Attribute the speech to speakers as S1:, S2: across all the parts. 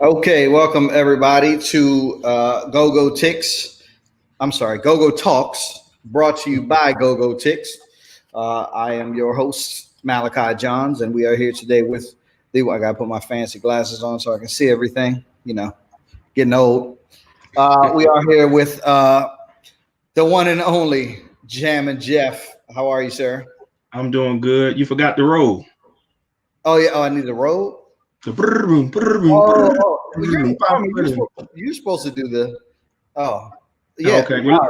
S1: Okay, welcome everybody to GOGOTIX. I'm sorry, GOGO Talks, brought to you by GOGOTIX. I am your host, Malachi Johns, and we are here today with I gotta put my fancy glasses on so I can see everything. Getting old. We are here with the one and only Jammin Jeff. How are you, sir?
S2: I'm doing good. You forgot the roll.
S1: Oh yeah. Oh, I need the road.
S2: The brrr, boom, brrr, boom,
S1: Oh,
S2: brrr,
S1: oh, well, you
S2: brrr,
S1: ain't
S2: pop,
S1: tell me.
S2: brrr.
S1: You're supposed to do the. Oh, yeah.
S2: Okay, well,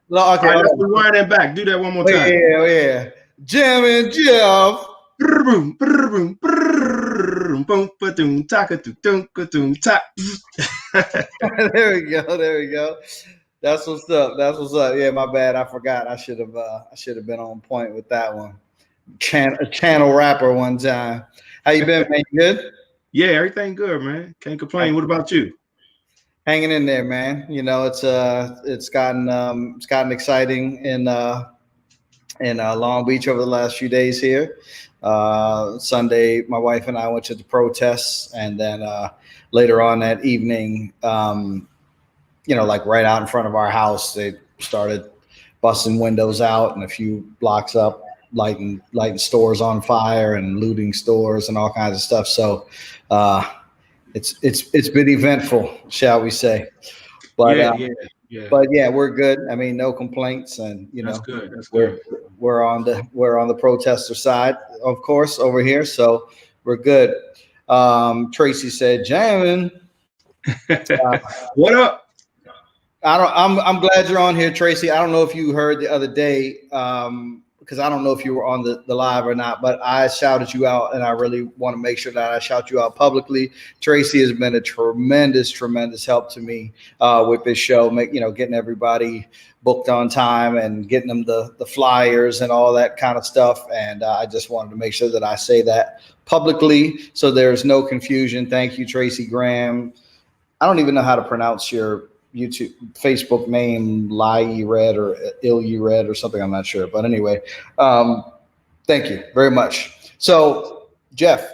S1: No,
S2: all
S1: okay,
S2: right,
S1: hold
S2: let's
S1: on.
S2: rewind that back. Do that one more
S1: Oh, yeah,
S2: time.
S1: yeah, yeah. Jim and Jeff.
S2: Brrr, boom, brrr, boom, brrr, boom, ba-doom, taka, doom, ka-doom, ta.
S1: There we go. There we go. That's what's up. That's what's up. Yeah, my bad. I forgot. I should have been on point with that one. Channel rapper one time. How you been, man? You good?
S2: Yeah, everything good, man. Can't complain. What about you?
S1: Hanging in there, man. It's gotten exciting in Long Beach over the last few days here. Sunday, my wife and I went to the protests, and then later on that evening, like right out in front of our house, they started busting windows out and a few blocks up, lighting stores on fire and looting stores and all kinds of stuff. So uh, it's been eventful, shall we say? But
S2: Yeah,
S1: uh,
S2: yeah, yeah.
S1: but yeah, we're good. I mean, no complaints, and
S2: That's good. That's
S1: we're
S2: good.
S1: we're on the protester side, of course, over here. So we're good. Tracy said, "Jamming." Uh,
S2: What up?
S1: I don't. I'm glad you're on here, Tracy. I don't know if you heard the other day, because I don't know if you were on the live or not, but I shouted you out, and I really want to make sure that I shout you out publicly. Tracy has been a tremendous help to me with this show, getting everybody booked on time and getting them the flyers and all that kind of stuff. And I just wanted to make sure that I say that publicly so there's no confusion. Thank you, Tracy Graham. I don't even know how to pronounce your YouTube, Facebook name, Lie Red or Ill Red or something. I'm not sure, but anyway, um, thank you very much. So, Jeff,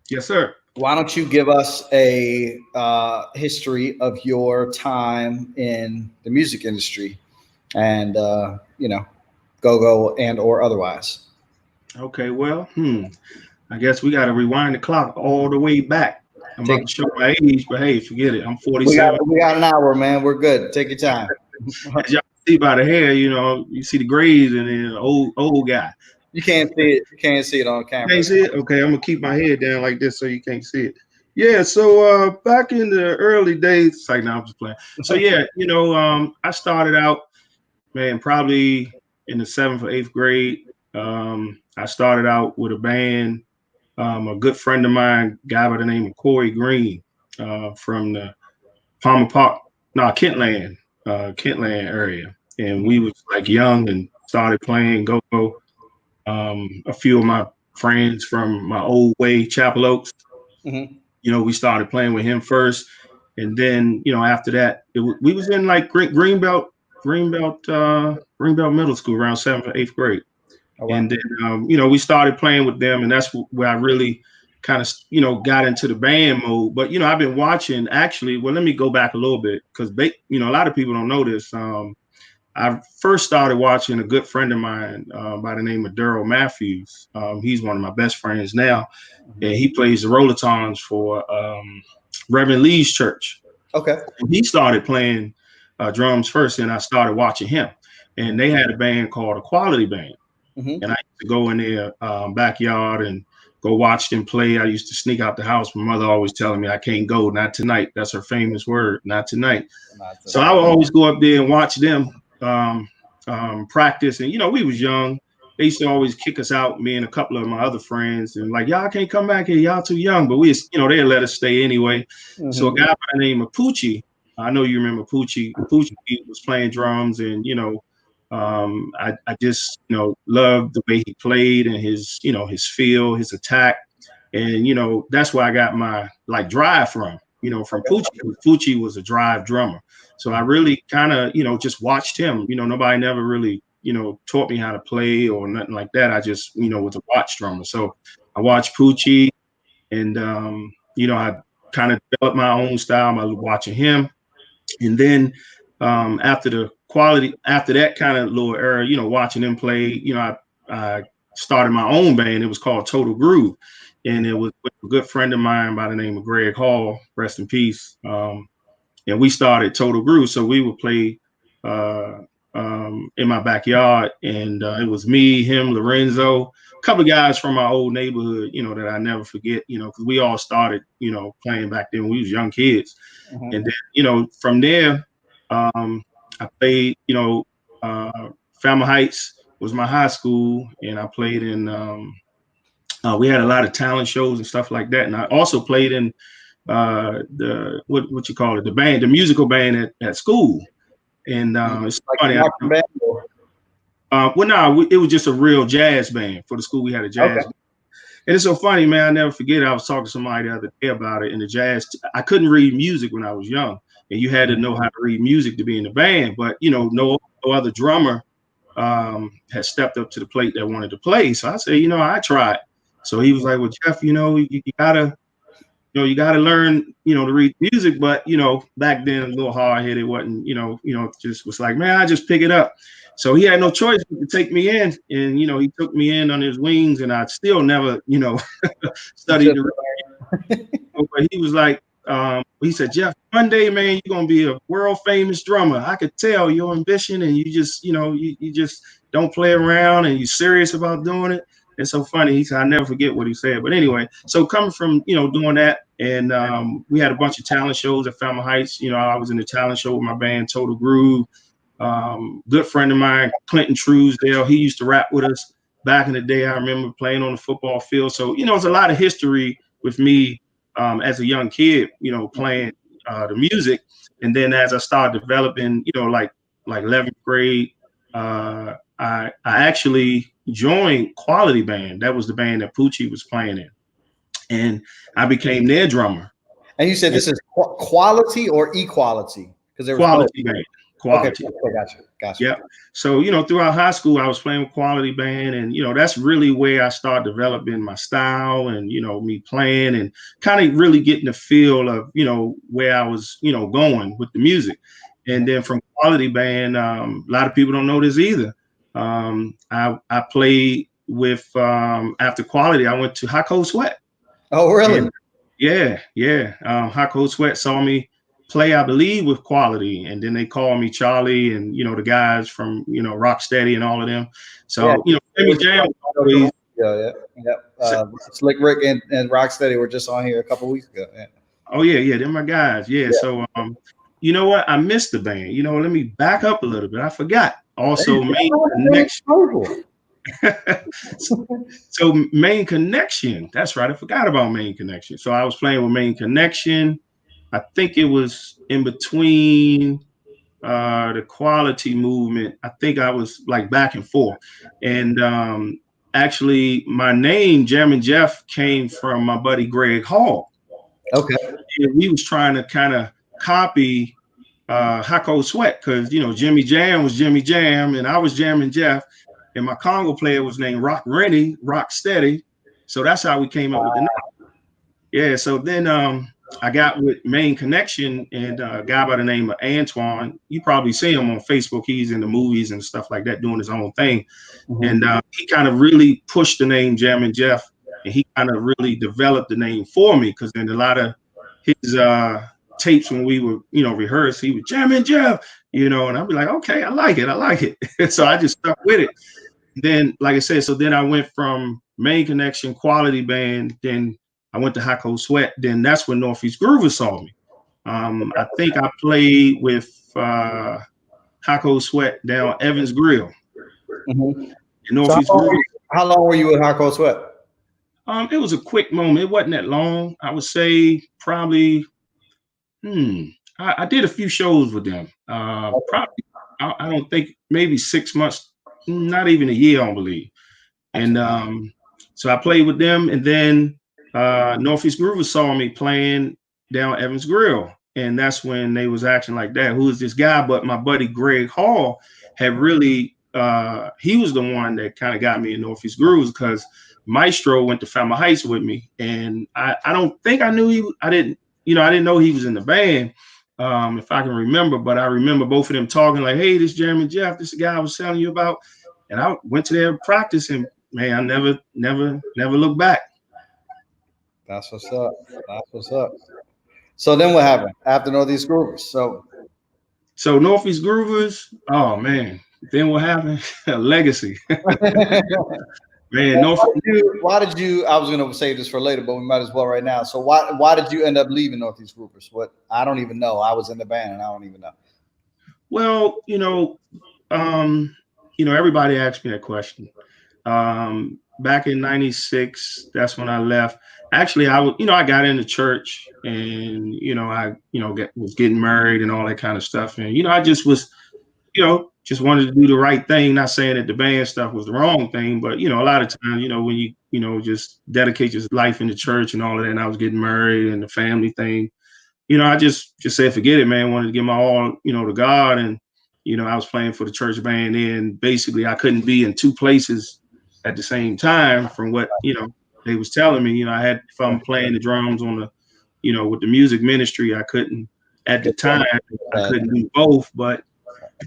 S2: Yes, sir.
S1: why don't you give us a history of your time in the music industry, and go and or otherwise?
S2: Okay, well, I guess we got to rewind the clock all the way back. I'm
S1: Take
S2: about to show my age, but hey, forget it. I'm
S1: we got
S2: 47.
S1: we got an hour, man. We're good. Take your time.
S2: As y'all see by the hair, you see the grays and then old guy.
S1: You can't see it. You can't see it on
S2: You
S1: camera.
S2: can't see it? Okay, I'm gonna keep my head down like this so you can't see it. Yeah, so back in the early days, it's like now I'm just playing. So yeah, I started out, man, probably in the seventh or eighth grade. I started out with a band. A good friend of mine, guy by the name of Corey Green, from the Palmer Park, no, Kentland area. And we was like young and started playing go-go. A few of my friends from my old way, Chapel Oaks,
S1: Mhm.
S2: we started playing with him first. And then, after that, we was in like Greenbelt Middle School around seventh or eighth grade.
S1: Oh wow.
S2: And then, we started playing with them, and that's where I really kind of, got into the band mode. But, I've been watching actually. Well, let me go back a little bit because, a lot of people don't know this. I first started watching a good friend of mine by the name of Daryl Matthews. He's one of my best friends now, and he plays the Rollertons for Reverend Lee's church.
S1: Okay.
S2: And he started playing drums first, and I started watching him. And they had a band called a Quality Band.
S1: Hmm.
S2: And I used to go in their backyard and go watch them play. I used to sneak out the house. My mother always telling me I can't go, not tonight. That's her famous word, not tonight.
S1: Not
S2: So I would always go up there and watch them practice. And we was young. They used to always kick us out, me and a couple of my other friends, and like, y'all can't come back here, y'all too young. But they let us stay anyway. So a
S1: Hmm.
S2: guy by the name of Poochie, I know you remember Poochie. Poochie was playing drums, and I just loved the way he played and his feel, his attack, and that's where I got my like drive from. From
S1: Okay.
S2: Poochie. Poochie was a drive drummer, so I really kind of just watched him. Nobody never really taught me how to play or nothing like that. I just was a watch drummer, so I watched Poochie, and I kind of developed my own style by watching him. And then after that kind of little era, watching them play, I started my own band. It was called Total Groove. And it was with a good friend of mine by the name of Greg Hall, rest in peace. And we started Total Groove. So we would play in my backyard. And it was me, him, Lorenzo, a couple of guys from my old neighborhood, that I never forget, because we all started, playing back then when we was young kids.
S1: Mm-hmm.
S2: And then, from there, I played, Falmouth Heights was my high school, and I played in, we had a lot of talent shows and stuff like that. And I also played in the, what you call it, the band, the musical band at school. And it's funny. Well, no, it was just a real jazz band for the school. We had a jazz band. And it's so funny, man. I never forget. I was talking to somebody the other day about it. And the jazz, I couldn't read music when I was young, and you had to know how to read music to be in the band. But no other drummer had stepped up to the plate that wanted to play. So I said, I tried. So he was like, "Well, Jeff, you gotta, you gotta learn, to read music." But back then, a little hard headed, wasn't, just was like, man, I just pick it up. So he had no choice but to take me in, and he took me in on his wings, and I still never, studied the but he was like, he said, "Jeff, one day, man, you're gonna be a world famous drummer. I could tell your ambition, and you just, you just don't play around, and you're serious about doing it." It's so funny. He said, I never forget what he said. But anyway, so coming from, doing that, and we had a bunch of talent shows at Falmouth Heights. I was in the talent show with my band Total Groove. Good friend of mine, Clinton Truesdale, he used to rap with us back in the day. I remember playing on the football field. So, it's a lot of history with me as a young kid, playing the music. And then as I started developing, like 11th grade, I actually joined Quality Band. That was the band that Poochie was playing in. And I became their drummer.
S1: And you said this is quality or equality? Because there was
S2: Quality Band. Quality.
S1: Okay, gotcha.
S2: Yeah. So, throughout high school, I was playing with Quality Band, and, that's really where I started developing my style and, me playing and kind of really getting the feel of, where I was, going with the music. And then from Quality Band, a lot of people don't know this either. I played with, after Quality, I went to Hot Cold Sweat.
S1: Oh, really?
S2: And yeah. Hot Cold Sweat saw me play, I believe, with Quality, and then they called me Charlie, and the guys from Rocksteady and all of them. So Jimmy Jam.
S1: Yeah. Slick Rick and Rocksteady were just on here a couple weeks ago. Yeah.
S2: Oh yeah, they're my guys. Yeah. So you know what? I missed the band. Let me back up a little bit. I forgot. Also, Main Connection. So Main Connection. That's right. I forgot about Main Connection. So I was playing with Main Connection. I think it was in between the Quality movement. I think I was like back and forth. And actually, my name, Jammin Jeff, came from my buddy Greg Hall.
S1: Okay.
S2: And we was trying to kind of copy Hot Cold Sweat, because Jimmy Jam was Jimmy Jam, and I was Jammin Jeff, and my Congo player was named Rock Rennie, Rock Steady. So that's how we came up with the name. Yeah. So then I got with Main Connection and a guy by the name of Antoine. You probably see him on Facebook. He's in the movies and stuff like that, doing his own thing. Mm-hmm. And he kind of really pushed the name Jammin Jeff, and he kind of really developed the name for me, because in a lot of his tapes when we were, rehearse, he was Jammin Jeff, and I'd be like, okay, I like it. So I just stuck with it. Then, like I said, so then I went from Main Connection, Quality Band, then I went to Hot Cold Sweat. Then that's when Northeast Groovers saw me. I think I played with Hot Cold Sweat down Evans Grill.
S1: Mm-hmm.
S2: Northeast
S1: how long were you at Hot Cold Sweat?
S2: It was a quick moment. It wasn't that long. I would say probably, I did a few shows with them. Probably, I don't think, maybe 6 months, not even a year, I don't believe. And so I played with them, and then Northeast Groovers saw me playing down Evans Grill, and that's when they was acting like that. Who is this guy? But my buddy Greg Hall had really, he was the one that kind of got me in Northeast Groovers, because Maestro went to Falmouth Heights with me, and I don't think I knew I didn't I didn't know he was in the band, if I can remember, but I remember both of them talking like, hey, this Jeremy Jeff, this is the guy I was telling you about. And I went to their practice and man, I never looked back.
S1: That's what's up. That's what's up. So then what happened after Northeast Groovers?
S2: So Northeast Groovers, oh man, then what happened? Legacy. Man,
S1: why did you? I was going to save this for later, but we might as well right now. So why did you end up leaving Northeast Groovers? What? I don't even know. I was in the band and I don't even know.
S2: Well, everybody asked me that question. Back in '96, that's when I left. Actually, I got into church and, I, was getting married and all that kind of stuff. And, I just was, just wanted to do the right thing. Not saying that the band stuff was the wrong thing, but, a lot of times, when you, just dedicate your life in the church and all of that, and I was getting married and the family thing, I just said, forget it, man. Wanted to give my all, to God. And, I was playing for the church band and basically I couldn't be in two places at the same time from what, they was telling me. If I'm playing the drums on the, with the music ministry, I couldn't at the time, I couldn't do both. But,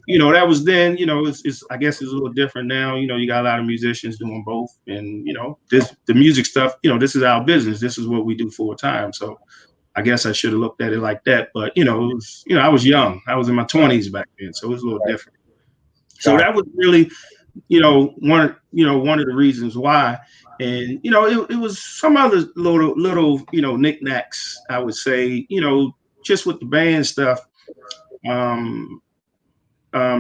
S2: that was then, I guess it's a little different now. You got a lot of musicians doing both. And, the music stuff, this is our business. This is what we do full time. So I guess I should have looked at it like that. But, I was young. I was in my 20s back then. So it was a little different. So that was really, one of the reasons why. And, it was some other little, knickknacks, I would say, just with the band stuff. It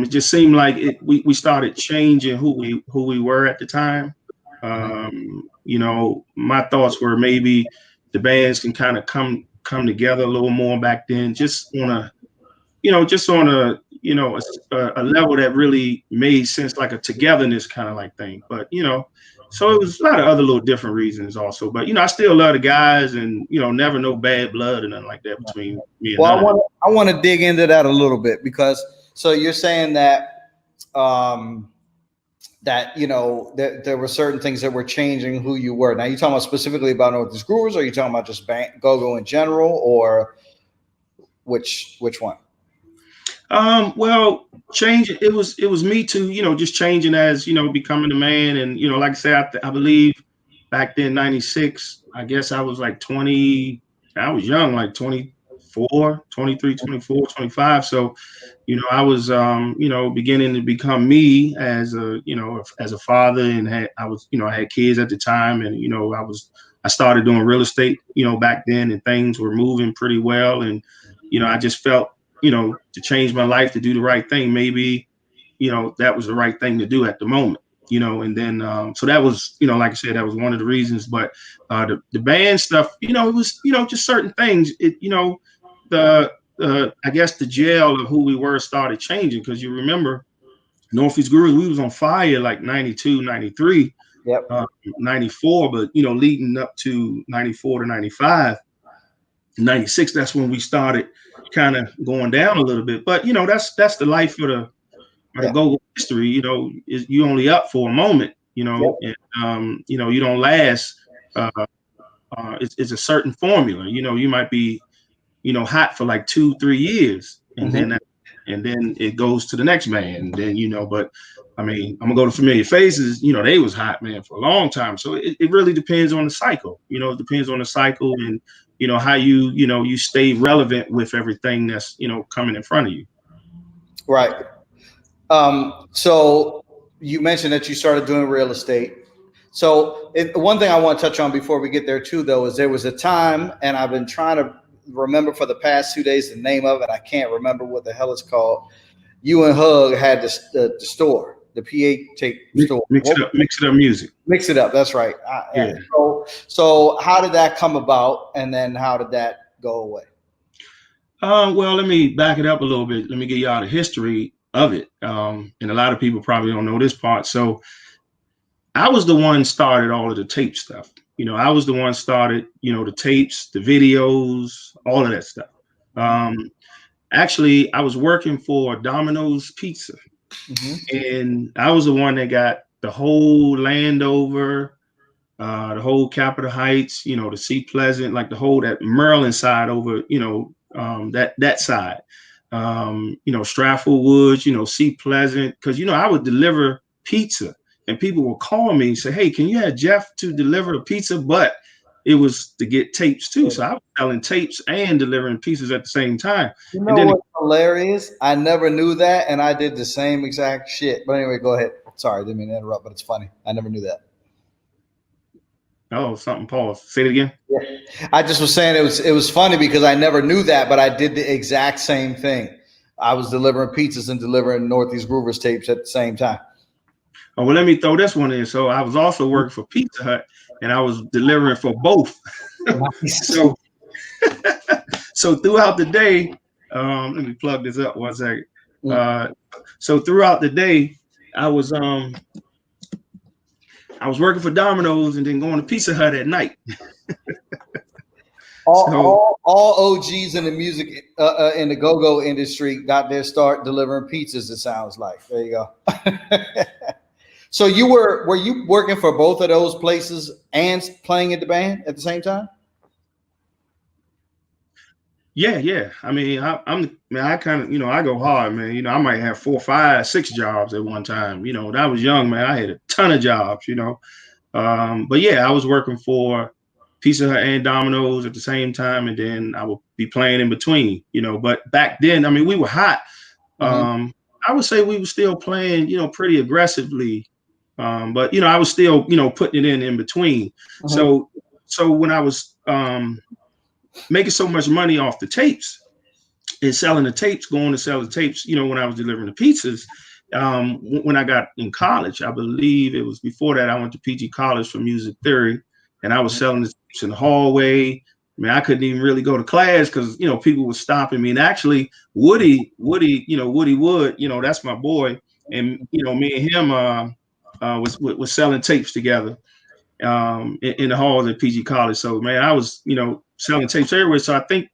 S2: just seemed like we started changing who we were at the time. My thoughts were maybe the bands can kind of come together a little more back then, just on a level that really made sense, like a togetherness kind of like thing. But, so it was a lot of other little different reasons also. But, I still love the guys and, never no bad blood or nothing like that between me and
S1: Well, I want to dig into that a little bit because so you're saying that there were certain things that were changing who you were. Now, you talking about specifically about Northeast Groovers, or are you talking about just go-go in general, or which one?
S2: Well, change. It was me too, just changing as, becoming a man. And, like I said, I believe back then, '96, I guess I was like 20, I was young, like 24, 23, 24, 25. So, I was, beginning to become me as a father, and I had kids at the time, and, I started doing real estate, back then, and things were moving pretty well. And, I just felt, to change my life, to do the right thing. Maybe, that was the right thing to do at the moment, and then, so that was, like I said, that was one of the reasons. But the band stuff, it was, just certain things, I guess the gel of who we were started changing, because you remember Northeast Groovers, we was on fire like 92, 93,
S1: Yep.
S2: 94, but, leading up to 94 to 95, 96, that's when we started kind of going down a little bit. But, that's the life of the go-go history. Is you only up for a moment, and, you don't last. It's a certain formula. You might be, hot for like 2-3 years, and then it goes to the next man. And then, but I mean, I'm gonna go to Familiar Faces. They was hot, man, for a long time. So it really depends on the cycle. It depends on the cycle, and how you stay relevant with everything that's coming in front of you.
S1: Right. So you mentioned that you started doing real estate. So one thing I want to touch on before we get there too, though, is there was a time, and I've been trying to remember for the past 2 days the name of it. I can't remember what the hell it's called. You and Hug had the store, the PA tape store.
S2: Mix it up music.
S1: Mix it up. That's right.
S2: Yeah.
S1: So how did that come about, and then how did that go away?
S2: Well, let me back it up a little bit. Let me give y'all the history of it. And a lot of people probably don't know this part. So I was the one started all of the tape stuff. I was the one started, the tapes, the videos, all of that stuff. Actually, I was working for Domino's Pizza, and I was the one that got the whole Landover the whole Capitol Heights, you know, the Sea Pleasant, like the whole that Maryland side over, you know, that side, you know, Stratford Woods, you know, Sea Pleasant, because you know I would deliver pizza, and people would call me and say, "Hey, can you have Jeff to deliver a pizza?" But it was to get tapes too, so I was selling tapes and delivering pizzas at the same time.
S1: You
S2: And
S1: know
S2: then,
S1: what's hilarious? I never knew that, and I did the same exact shit. But anyway, go ahead. Sorry, didn't mean to interrupt, but it's funny. I never knew that.
S2: oh, something paused. Say it again.
S1: Yeah. I just was saying it was funny because I never knew that, but I did the exact same thing. I was delivering pizzas and delivering Northeast Groovers tapes at the same time.
S2: Oh, well, let me throw this one in. So I was also working for Pizza Hut, and I was delivering for both.
S1: Nice.
S2: So, so throughout the day, let me plug this up one second. So throughout the day, I was um I was working for Domino's and then going to Pizza Hut at night. So
S1: All OGs in the music in the go-go industry got their start delivering pizzas. It sounds like. There you go. So were you working for both of those places and playing in the band at the same time?
S2: yeah. I mean, I kind of, you know, I go hard, man. You know, I might have 4, 5, 6 jobs at one time. You know, when I was young, man, I had a ton of jobs, you know. But yeah, I was working for Pizza Hut and Domino's at the same time, and then I would be playing in between, you know. But back then, I mean, we were hot. I would say we were still playing, you know, pretty aggressively. But you know, I was still, you know, putting it in between. So when I was making so much money off the tapes and selling the tapes, going to sell the tapes, you know, when I was delivering the pizzas, when I got in college, I believe it was before that, I went to PG College for music theory, and I was selling the tapes in the hallway. I mean, I couldn't even really go to class because, you know, people were stopping me. And actually, Woody, you know, Woody Wood, you know, that's my boy. And, you know, me and him was selling tapes together in the halls at PG College. So, man, I was, you know, selling tapes everywhere. So I think,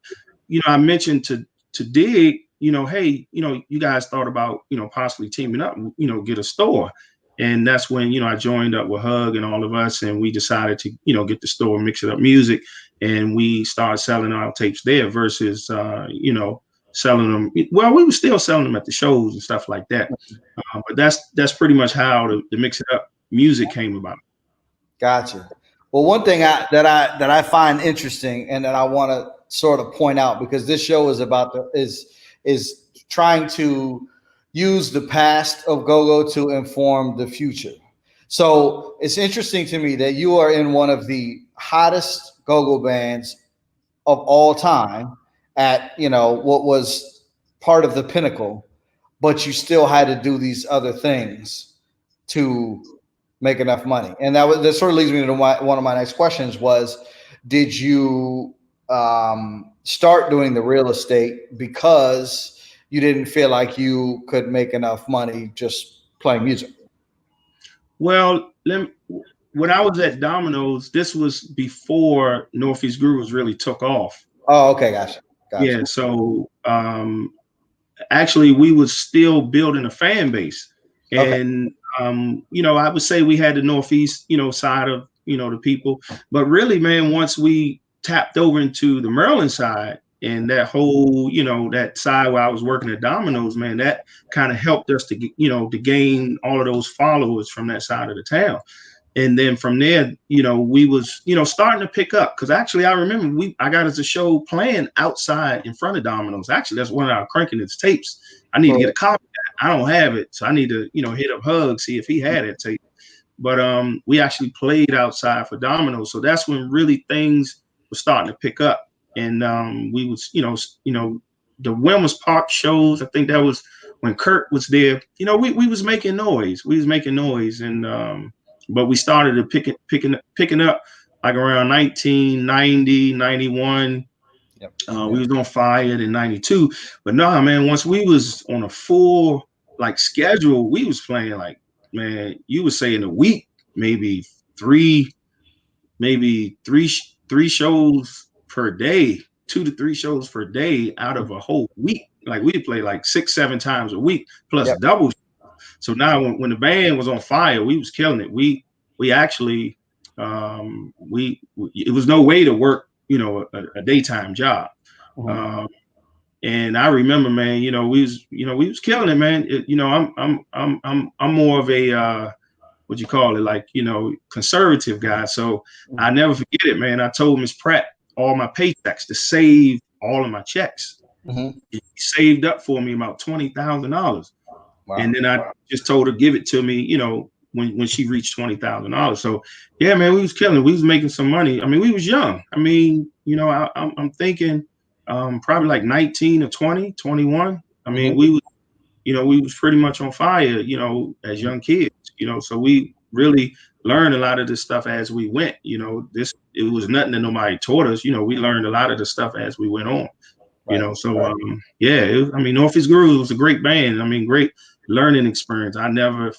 S2: you know, I mentioned to Dig, you know, hey, you know, you guys thought about, you know, possibly teaming up, you know, get a store. And that's when, you know, I joined up with Hug and all of us, and we decided to, you know, get the store, mix it up music, and we started selling our tapes there versus, you know, selling them. Well, we were still selling them at the shows and stuff like that. But that's pretty much how the mix it up music came about.
S1: Gotcha. Well, one thing that I find interesting and that I want to sort of point out, because this show is about is trying to use the past of go-go to inform the future. So it's interesting to me that you are in one of the hottest go-go bands of all time at, you know, what was part of the pinnacle, but you still had to do these other things to make enough money. And that sort of leads me to one of my next questions was, did you start doing the real estate because you didn't feel like you could make enough money just playing music?
S2: Well, when I was at Domino's, this was before Northeast Groovers really took off.
S1: Oh, okay, gotcha.
S2: Yeah, so actually we was still building a fan base.
S1: Okay.
S2: And you know, I would say we had the Northeast, you know, side of, you know, the people. But really, man, once we tapped over into the Maryland side and that whole, you know, that side where I was working at Domino's, man, that kind of helped us to get, you know, to gain all of those followers from that side of the town. And then from there, you know, we was, you know, starting to pick up, because actually I remember I got us a show playing outside in front of Domino's. Actually, that's one of our cranking its tapes. I need to get a copy of that. I don't have it, so I need to, you know, hit up Hug, see if he had it tape. But we actually played outside for Domino's, so that's when really things were starting to pick up. And we was, you know, the Wilmers Park shows. I think that was when Kurt was there. You know, we was making noise. We was making noise, and but we started to picking up like around 1990, 91.
S1: Yep.
S2: We was on fire in 92. But no, man, once we was on a full like schedule, we was playing like, man, you would say in a week, maybe three shows per day, 2 to 3 shows per day out of a whole week. Like we'd play like 6, 7 times a week plus double. So now when the band was on fire, we was killing it. We actually it was no way to work, you know, a daytime job. And I remember, man, you know, we was killing it, man. You know, I'm more of a what you call it, like, you know, conservative guy. So I never forget it, man. I told Miss Pratt all my paychecks to save all of my checks. He saved up for me about $20,000. Wow. And then I just told her, give it to me, you know, when she reached $20,000. So yeah, man, we was killing it. We was making some money. I mean, we was young. I mean, you know, I'm thinking probably like 19 or 20, 21. I mean, we was, you know, we was pretty much on fire, you know, as young kids, you know, so we really learned a lot of this stuff as we went, you know, it was nothing that nobody taught us, you know, we learned a lot of the stuff as we went on, you know, so yeah, I mean, Northeast Guru was a great band. I mean, great learning experience. I never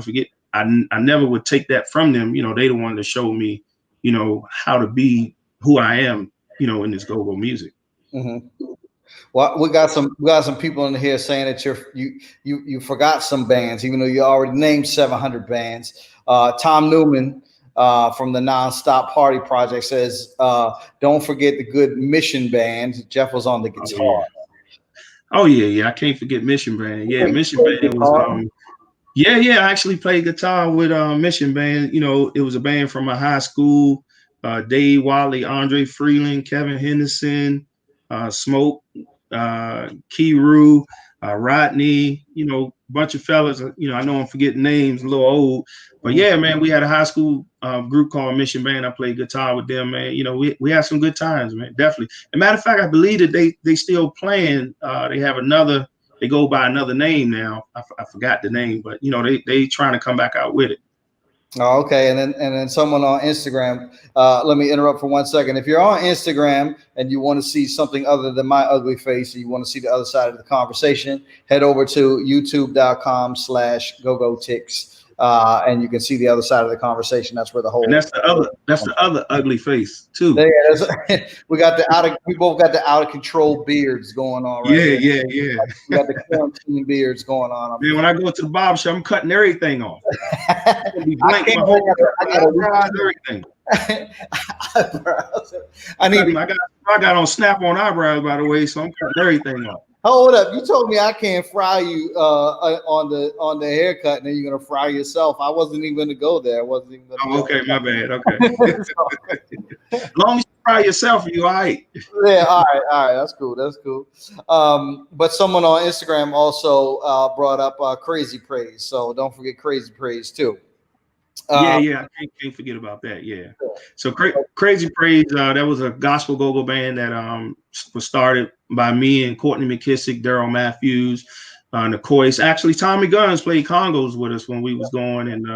S2: forget. I never would take that from them. You know, they the one that showed me, you know, how to be who I am, you know, in this go-go music.
S1: Well, we got some people in here saying that you forgot some bands, even though you already named 700 bands. Tom Newman from the Nonstop Party Project says, don't forget the good Mission Band. Jeff was on the guitar.
S2: Oh yeah. I can't forget Mission Band. Yeah, Mission Band was yeah. I actually played guitar with Mission Band. You know, it was a band from my high school. Dave Wally, Andre Freeland, Kevin Henderson, Smoke, Key Rue, Rodney, you know, a bunch of fellas. You know, I know I'm forgetting names, a little old, but yeah, man, we had a high school group called Mission Band. I played guitar with them, man. You know, we had some good times, man. Definitely. As a matter of fact, I believe that they still playing. They have another. They go by another name now. I forgot the name, but you know, they trying to come back out with it.
S1: Oh, okay. And then someone on Instagram, let me interrupt for 1 second. If you're on Instagram and you want to see something other than my ugly face, and you want to see the other side of the conversation, head over to youtube.com/GOGOTIX. And you can see the other side of the conversation. That's where the whole.
S2: And that's the other ugly face too.
S1: Yeah, we both got the out of control beards going on. Right?
S2: Yeah.
S1: We got the quarantine beards going on.
S2: Man, when I go to the barber shop, I'm cutting everything off. Everything. I got on snap-on eyebrows, by the way, so I'm cutting everything off.
S1: Hold up! You told me I can't fry you on the haircut, and then you're gonna fry yourself. I wasn't even gonna go there. I wasn't even gonna.
S2: Okay, my bad. Okay. As long as you fry yourself, you all right.
S1: Yeah, all right. That's cool. But someone on Instagram also brought up Crazy Praise, so don't forget Crazy Praise too.
S2: Yeah, I can't forget about that. Yeah. So Crazy Praise, that was a gospel go-go band that was started by me and Courtney McKissick, Daryl Matthews, Nicoyce. Actually, Tommy Guns played congos with us when we was going, and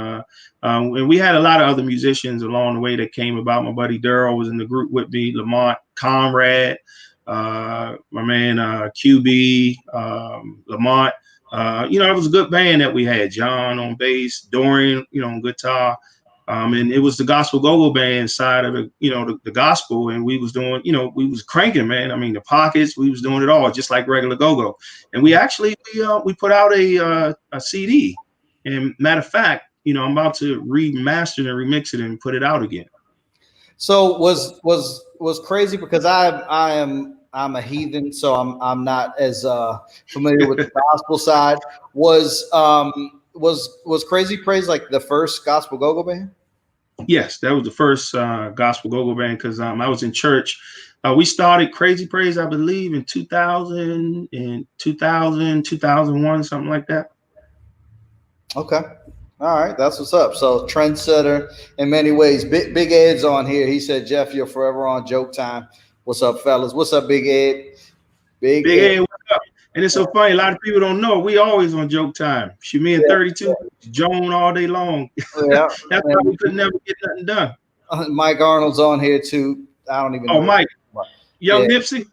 S2: we had a lot of other musicians along the way that came about. My buddy Daryl was in the group with me, Lamont, Conrad, my man QB, Lamont. You know, it was a good band that we had. John on bass, Dorian, you know, on guitar. And it was the gospel go-go band side of it, you know, the gospel. And we was doing, you know, we was cranking, man. I mean, the pockets, we was doing it all just like regular go-go. And we actually, we put out a CD. And matter of fact, you know, I'm about to remaster and remix it and put it out again.
S1: So was Crazy, because I'm a heathen, so I'm not as familiar with the gospel side. Was Crazy Praise like the first gospel go-go band?
S2: Yes, that was the first gospel go-go band, because I was in church. We started Crazy Praise, I believe, in 2000, 2001, something like that.
S1: Okay. All right, that's what's up. So trendsetter in many ways. Big Ed's on here. He said, Jeff, you're forever on Joke Time. What's up, fellas? What's up, Big Ed? Big Ed, what's
S2: up? And it's so funny. A lot of people don't know we always on Joke Time. Me and 32 Joan all day long.
S1: Yeah,
S2: that's why we could never get nothing done.
S1: Mike Arnold's on here too. I don't even know.
S2: Oh, Mike, Young Nipsey.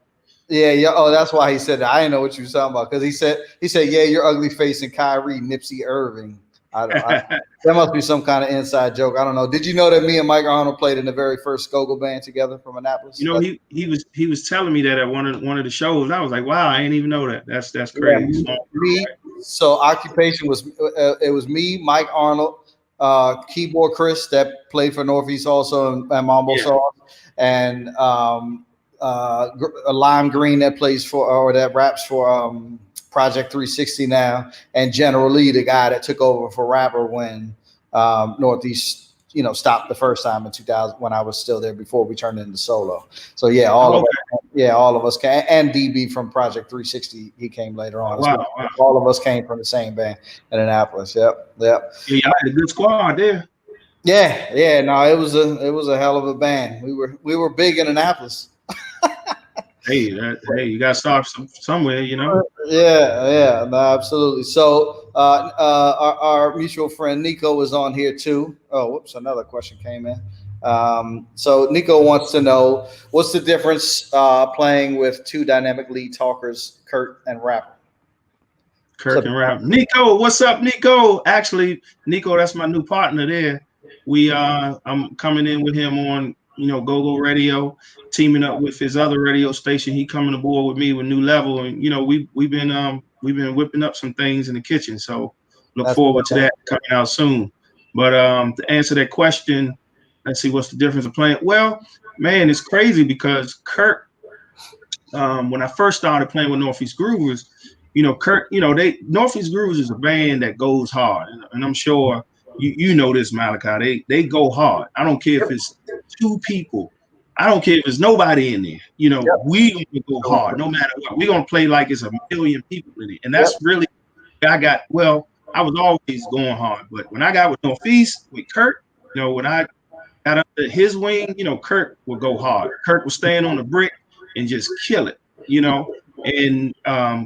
S1: Yeah. Oh, that's why he said that. I didn't know what you were talking about, because he said, yeah, your ugly face and Kyrie, Nipsey Irving. That must be some kind of inside joke. I don't know. Did you know that me and Mike Arnold played in the very first go-go band together from Annapolis?
S2: You know, he was telling me that at one of the shows. I was like, wow, I didn't even know that. That's crazy.
S1: Yeah, so Occupation was it was me, Mike Arnold, Keyboard Chris that played for Northeast also and Mambo Sauce, and Lime Green that plays for or that raps for Project 360 now, and General Lee, the guy that took over for Rapper when Northeast stopped the first time in 2000 when I was still there before we turned into solo. So yeah, all of us came, and DB from Project 360, he came later on.
S2: Wow.
S1: All of us came from the same band in Annapolis. Yep.
S2: Yeah, y'all had a good squad there.
S1: Yeah. No, it was a hell of a band. We were big in Annapolis.
S2: Hey, you got to start somewhere,
S1: Yeah, no, absolutely. So our mutual friend Nico was on here too. Oh, whoops, another question came in. So Nico wants to know, what's the difference playing with two dynamic lead talkers, Kurt and Rapper?
S2: And Rapper. Nico, what's up, Nico? Actually, Nico, that's my new partner there. I'm coming in with him on GoGo Radio, teaming up with his other radio station. He coming aboard with me with New Level, and we've been whipping up some things in the kitchen. So look forward to that coming out soon. But to answer that question, let's see what's the difference of playing. Well, man, it's crazy because Kurt, when I first started playing with Northeast Groovers, Kurt, Northeast Groovers is a band that goes hard, and I'm sure you know this, Malachi. They go hard. I don't care if it's two people. I don't care if there's nobody in there. We gonna go hard no matter what. We're gonna play like it's a million people in it. And that's really I was always going hard. But when I got with Northeast, with Kurt, when I got under his wing, Kurt would go hard. Kurt would stand on the brick and just kill it, And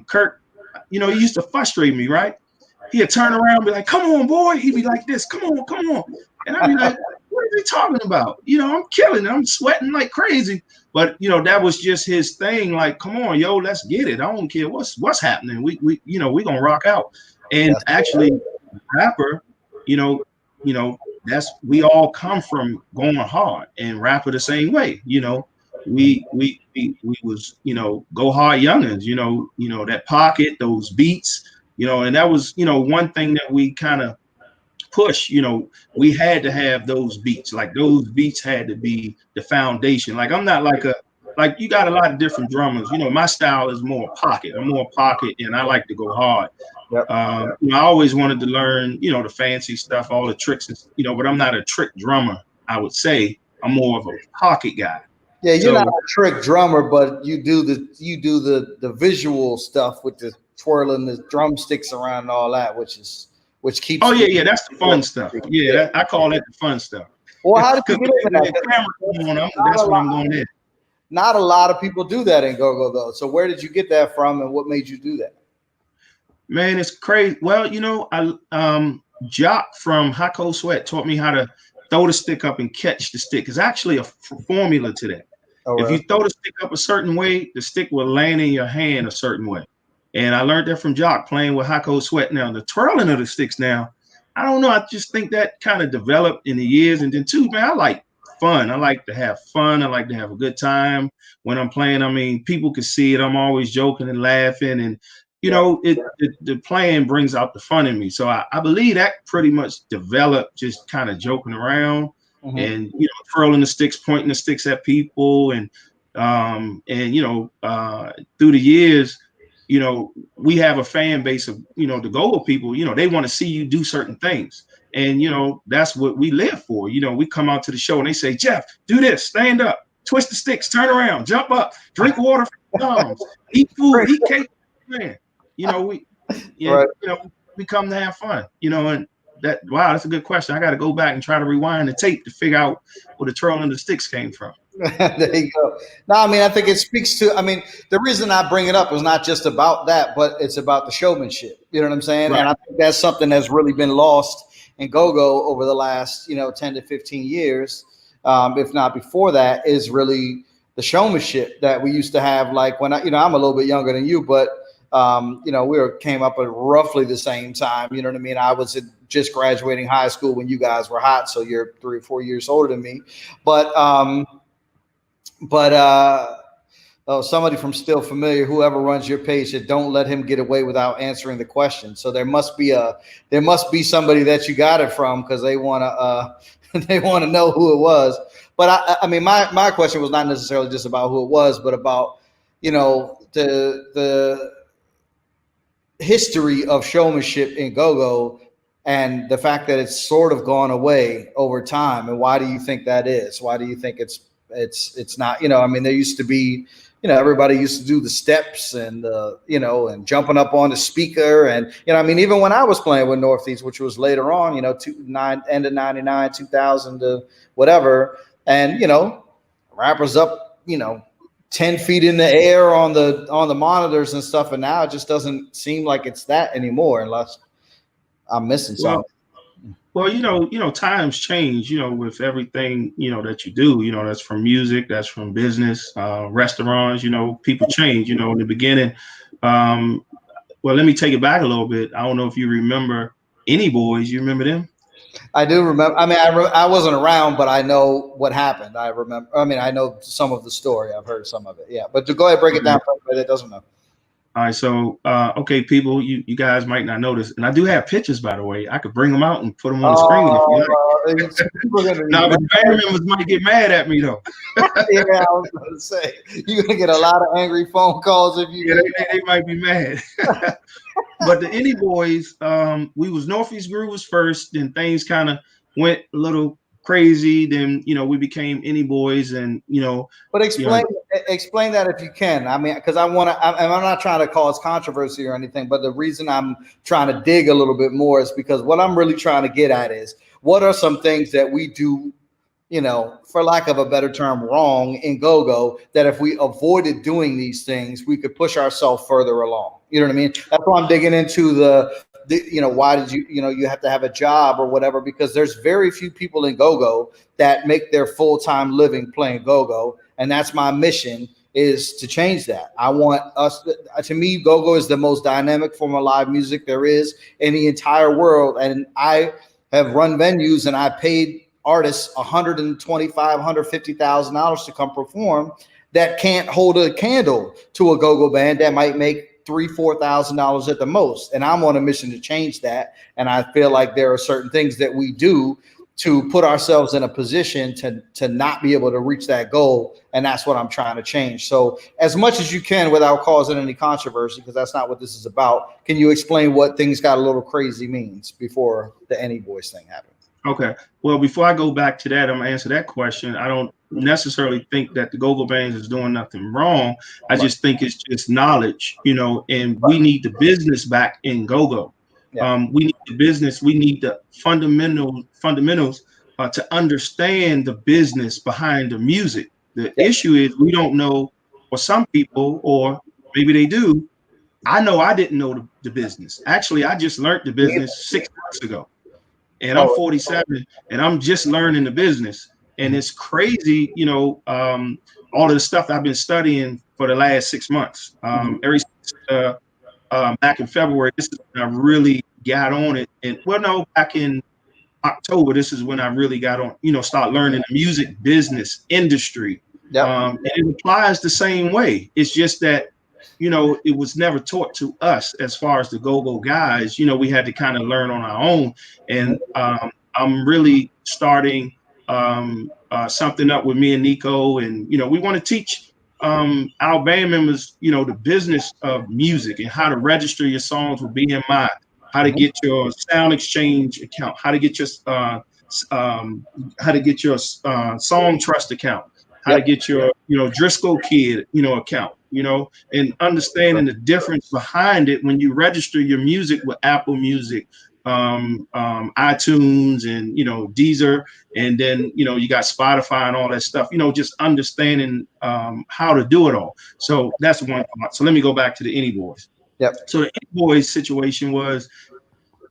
S2: Kurt, he used to frustrate me, right? He'd turn around and be like, "Come on, boy." He'd be like this, "Come on." And I'd be like, "What are they talking about? I'm killing it. I'm sweating like crazy." But that was just his thing. Like, come on, yo, let's get it. I don't care what's happening. We gonna rock out. And actually, Rapper, that's we all come from going hard, and Rapper the same way. We was go hard youngins. That pocket, those beats. And that was, one thing that we kind of push, we had to have those beats. Like those beats had to be the foundation. Like I'm not like you got a lot of different drummers. My style is more pocket. I'm more pocket, and I like to go hard.
S1: Yep.
S2: I always wanted to learn, the fancy stuff, all the tricks, but I'm not a trick drummer. I would say I'm more of a pocket guy.
S1: Yeah, you're not a trick drummer, but you do the visual stuff with the twirling the drumsticks around and all that, which keeps.
S2: Oh yeah, that's the fun stuff. Yeah, I call that the fun stuff.
S1: Well, how did you get into that?
S2: That's where I'm going in.
S1: Not a lot of people do that in go-go though. So where did you get that from, and what made you do that?
S2: Man, it's crazy. Well, I Jock from Hot Cold Sweat taught me how to throw the stick up and catch the stick. It's actually a formula to that. Oh, if you throw the stick up a certain way, the stick will land in your hand a certain way. And I learned that from Jock playing with Hot Cold Sweat. Now, the twirling of the sticks now, I don't know. I just think that kind of developed in the years. And then too, man, I like fun. I like to have fun. I like to have a good time when I'm playing. I mean, people can see it. I'm always joking and laughing. And, the playing brings out the fun in me. So I believe that pretty much developed just kind of joking around. Mm-hmm. And twirling the sticks, pointing the sticks at people, and through the years, we have a fan base of the go-go people. They want to see you do certain things, and that's what we live for. We come out to the show and they say, "Jeff, do this, stand up, twist the sticks, turn around, jump up, drink water from the thumbs, eat food, eat cake." Man, we come to have fun. And that's a good question. I got to go back and try to rewind the tape to figure out where the twirling the sticks came from.
S1: There you go. No, I mean, I think it speaks to, the reason I bring it up is not just about that, but it's about the showmanship. You know what I'm saying? Right. And I think that's something that's really been lost in go-go over the last, 10 to 15 years, if not before that, is really the showmanship that we used to have. Like when I'm a little bit younger than you, but we came up at roughly the same time. You know what I mean? I was just graduating high school when you guys were hot, so you're 3 or 4 years older than me. But Oh, somebody from Still Familiar, whoever runs your page, said don't let him get away without answering the question. So there must be somebody that you got it from, because they want to they want to know who it was. But I mean, my question was not necessarily just about who it was, but about, the history of showmanship in go-go, and the fact that it's sort of gone away over time. And why do you think that is? Why do you think it's not, I mean, there used to be, everybody used to do the steps and and jumping up on the speaker, and I mean, even when I was playing with Northeast, which was later on, end of 99, 2000 to whatever, and rappers up, 10 feet in the air on the monitors and stuff, and now it just doesn't seem like it's that anymore, unless I'm missing something.
S2: Well, times change, with everything, that you do, that's from music, that's from business, restaurants, people change, in the beginning. Well, let me take it back a little bit. I don't know if you remember Any Boys. You remember them?
S1: I do remember. I mean, I wasn't around, but I know what happened. I remember. I mean, I know some of the story. I've heard some of it. Yeah, but to go ahead, break it down for everybody that doesn't know.
S2: All right, so okay, people, you guys might not notice, and I do have pictures, by the way. I could bring them out and put them on the screen if you like. Now, the band members might get mad at me though.
S1: Yeah, I was going to say, you're gonna get a lot of angry phone calls if you.
S2: Yeah, they might be mad. But the Any Boys, we was Northeast Groovers first, then things kind of went a little crazy. Then we became Any Boys, and
S1: But explain that if you can. I mean, because I'm not trying to cause controversy or anything, but the reason I'm trying to dig a little bit more is because what I'm really trying to get at is, what are some things that we do, for lack of a better term, wrong in go-go, that if we avoided doing these things, we could push ourselves further along. You know what I mean? That's why I'm digging into why did you have to have a job or whatever, because there's very few people in go-go that make their full-time living playing go-go. And that's my mission, is to change that. I want us, to me, go-go is the most dynamic form of live music there is in the entire world. And I have run venues and I paid artists $125,000, $150,000 to come perform, that can't hold a candle to a go-go band that might make $3,000-$4,000 at the most. And I'm on a mission to change that. And I feel like there are certain things that we do to put ourselves in a position to not be able to reach that goal. And that's what I'm trying to change. So as much as you can, without causing any controversy, because that's not what this is about, can you explain what things got a little crazy means before the Any Boys thing happened?
S2: Okay. Well, before I go back to that, I'm gonna answer that question. I don't necessarily think that the go-go bands is doing nothing wrong. I just think it's just knowledge, and we need the business back in go-go. Yeah. We need the business. We need the fundamentals to understand the business behind the music. The issue is we don't know, or some people, or maybe they do. I know I didn't know the business. Actually, I just learned the business 6 months ago. And I'm 47 and I'm just learning the business. And it's crazy, all of the stuff I've been studying for the last 6 months. Ever since back in February, this is when I really got on it. And back in October, this is when I really got on, start learning the music business industry. Yep. And it applies the same way. It's just that, it was never taught to us as far as the go-go guys. We had to kind of learn on our own. And I'm really starting something up with me and Nico. And, we want to teach our band members, the business of music and how to register your songs with BMI, how to get your Sound Exchange account, how to get your Song Trust account, how to get your, Driscoll Kid, account, and understanding the difference behind it when you register your music with Apple Music, iTunes, and, Deezer, and then, you got Spotify and all that stuff, just understanding how to do it all. So that's one part. So let me go back to the Any Boys.
S1: Yep.
S2: So the Any Boys situation was,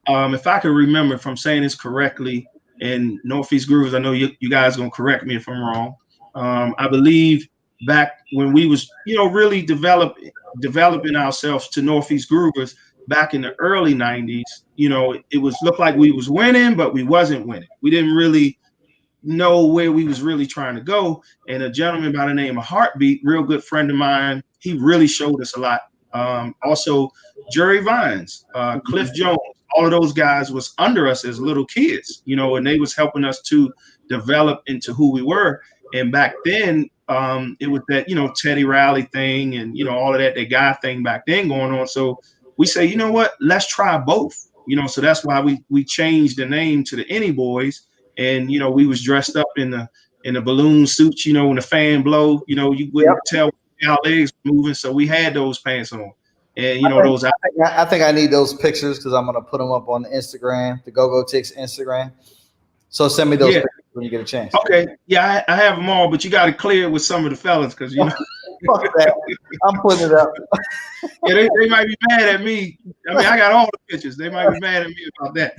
S2: if I can remember, if I'm saying this correctly, and Northeast Groovers, I know you guys gonna correct me if I'm wrong. I believe back when we was, really developing ourselves to Northeast Groovers back in the early 90s, it was looked like we was winning, but we wasn't winning. We didn't really know where we was really trying to go. And a gentleman by the name of Heartbeat, real good friend of mine, he really showed us a lot. Also, Jerry Vines, Cliff Jones, all of those guys was under us as little kids, you know, and they was helping us to develop into who we were. And back then, it was that, you know, Teddy Riley thing and, you know, all of that guy thing back then going on. So we say, you know what, let's try both, you know, so that's why we changed the name to the Any Boys. And, you know, we was dressed up in the balloon suits, you know, when the fan blow, you know, you wouldn't tell our legs were moving. So we had those pants on. And, you know,
S1: I think I need those pictures because I'm going to put them up on the Instagram, the GOGOTIX Instagram. So send me those pictures when you get a chance.
S2: Okay. Yeah, I have them all, but you got to clear it with some of the fellas because, you know.
S1: Fuck that. I'm putting it up.
S2: Yeah, they might be mad at me. I mean, I got all the pictures. They might be mad at me about that.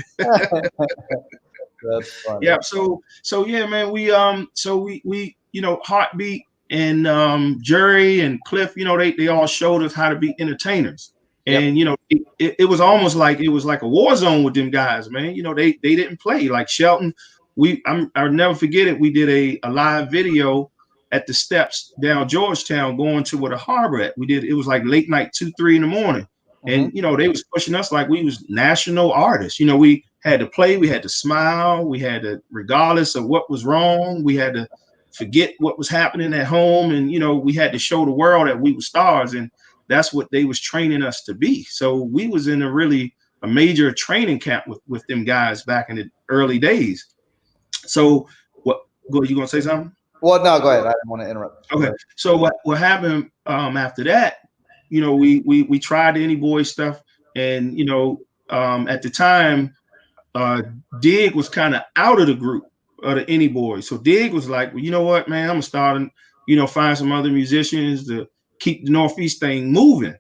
S1: That's funny.
S2: Yeah. So yeah, man, we you know, Heartbeat and Jerry and Cliff, you know, they all showed us how to be entertainers. And you know, it was almost like it was like a war zone with them guys, man. You know, they didn't play like Shelton. I'll never forget it. We did a live video at the steps down Georgetown going to where the harbor at. It was like late night, 2, 3 in the morning. And you know, they was pushing us like we was national artists. You know, we had to play, we had to smile, we had to, regardless of what was wrong, we had to forget what was happening at home. And, you know, we had to show the world that we were stars. And that's what they was training us to be. So we was in a major training camp with them guys back in the early days. So you gonna say something?
S1: Well, no, go ahead. I didn't want to interrupt.
S2: Okay. So what happened after that, you know, we tried the Any Boy stuff. And, you know, at the time, Dig was kind of out of the group of the Any Boys. So Dig was like, well, you know what, man, I'm gonna start, you know, find some other musicians to keep the Northeast thing moving.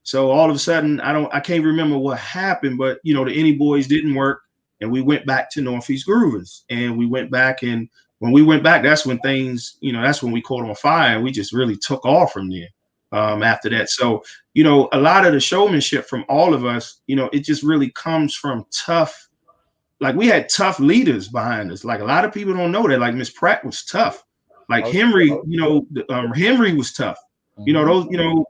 S2: So all of a sudden, I can't remember what happened, but you know, the Any Boys didn't work, and we went back to Northeast Groovers, and we went back, and when we went back, that's when things, you know, that's when we caught on fire, and we just really took off from there. After that, so you know, a lot of the showmanship from all of us, you know, it just really comes from tough. Like we had tough leaders behind us. Like a lot of people don't know that. Like Miss Pratt was tough. Like Henry, you know, Henry was tough. You know, those, you know,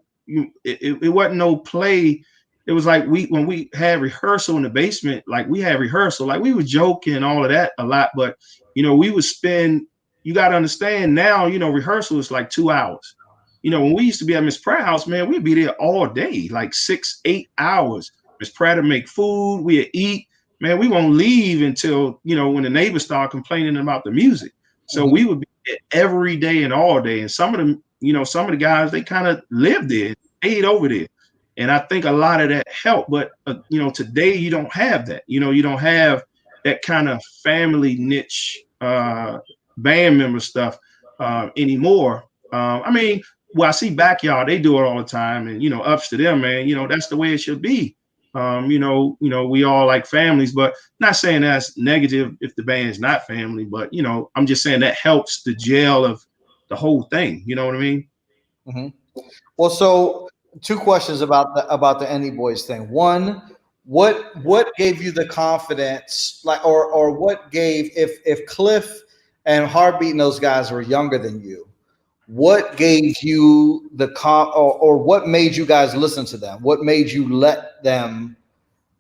S2: it wasn't no play. It was like when we had rehearsal in the basement, like we had rehearsal, like we were joking and all of that a lot. But you know, we would spend. You got to understand now. You know, rehearsal is like 2 hours. You know, when we used to be at Miss Pratt house, man, we'd be there all day, like 6, 8 hours. Miss Pratt would make food, we'd eat. Man, we won't leave until, you know, when the neighbors start complaining about the music. So we would be there every day and all day. And some of them, you know, some of the guys, they kind of lived there, stayed over there. And I think a lot of that helped. But, you know, today you don't have that. You know, you don't have that kind of family niche band member stuff anymore. I mean, well, I see Backyard, they do it all the time. And, you know, ups to them, man. You know, that's the way it should be. You know, we all like families, but not saying that's negative if the band's not family, but you know, I'm just saying that helps the gel of the whole thing. You know what I mean?
S1: Well, so 2 questions about the Any Boys thing. One, what gave you the confidence, like, or what gave, if Cliff and Heartbeat and those guys were younger than you, what gave you the or what made you guys listen to them? What made you let them,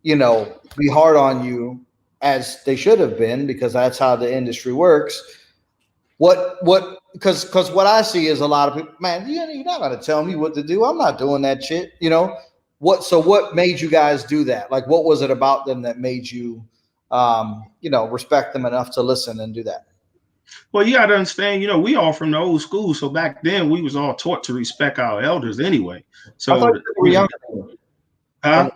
S1: you know, be hard on you as they should have been, because that's how the industry works. Because what I see is a lot of people, man, you're not going to tell me what to do. I'm not doing that shit, you know. What made you guys do that? Like, what was it about them that made you, you know, respect them enough to listen and do that?
S2: Well, you got to understand, you know, we all from the old school. So back then we was all taught to respect our elders anyway. So
S1: I thought you were younger than you.
S2: Huh?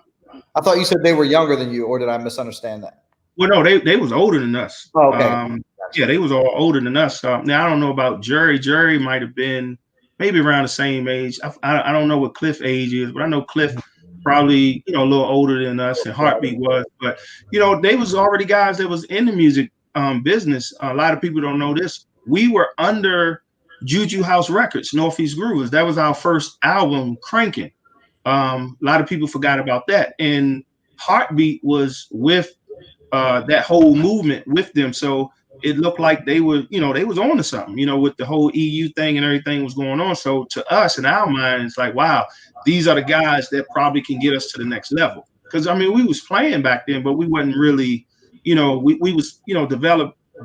S1: I thought you said they were younger than you, or did I misunderstand that?
S2: Well, no, they was older than us.
S1: Oh, okay.
S2: Yeah, they was all older than us. Now I don't know about Jerry. Jerry might have been maybe around the same age. I don't know what Cliff age is, but I know Cliff probably, you know, a little older than us, and Heartbeat was. But you know, they was already guys that was in the music business. A lot of people don't know this. We were under Juju House Records, Northeast Groovers. That was our first album, Cranking. A lot of people forgot about that. And Heartbeat was with that whole movement with them. So it looked like they were, they was on to something, with the whole EU thing and everything was going on. So to us, in our minds, like, wow, these are the guys that probably can get us to the next level. Because I mean, we was playing back then, but we wasn't really, we was,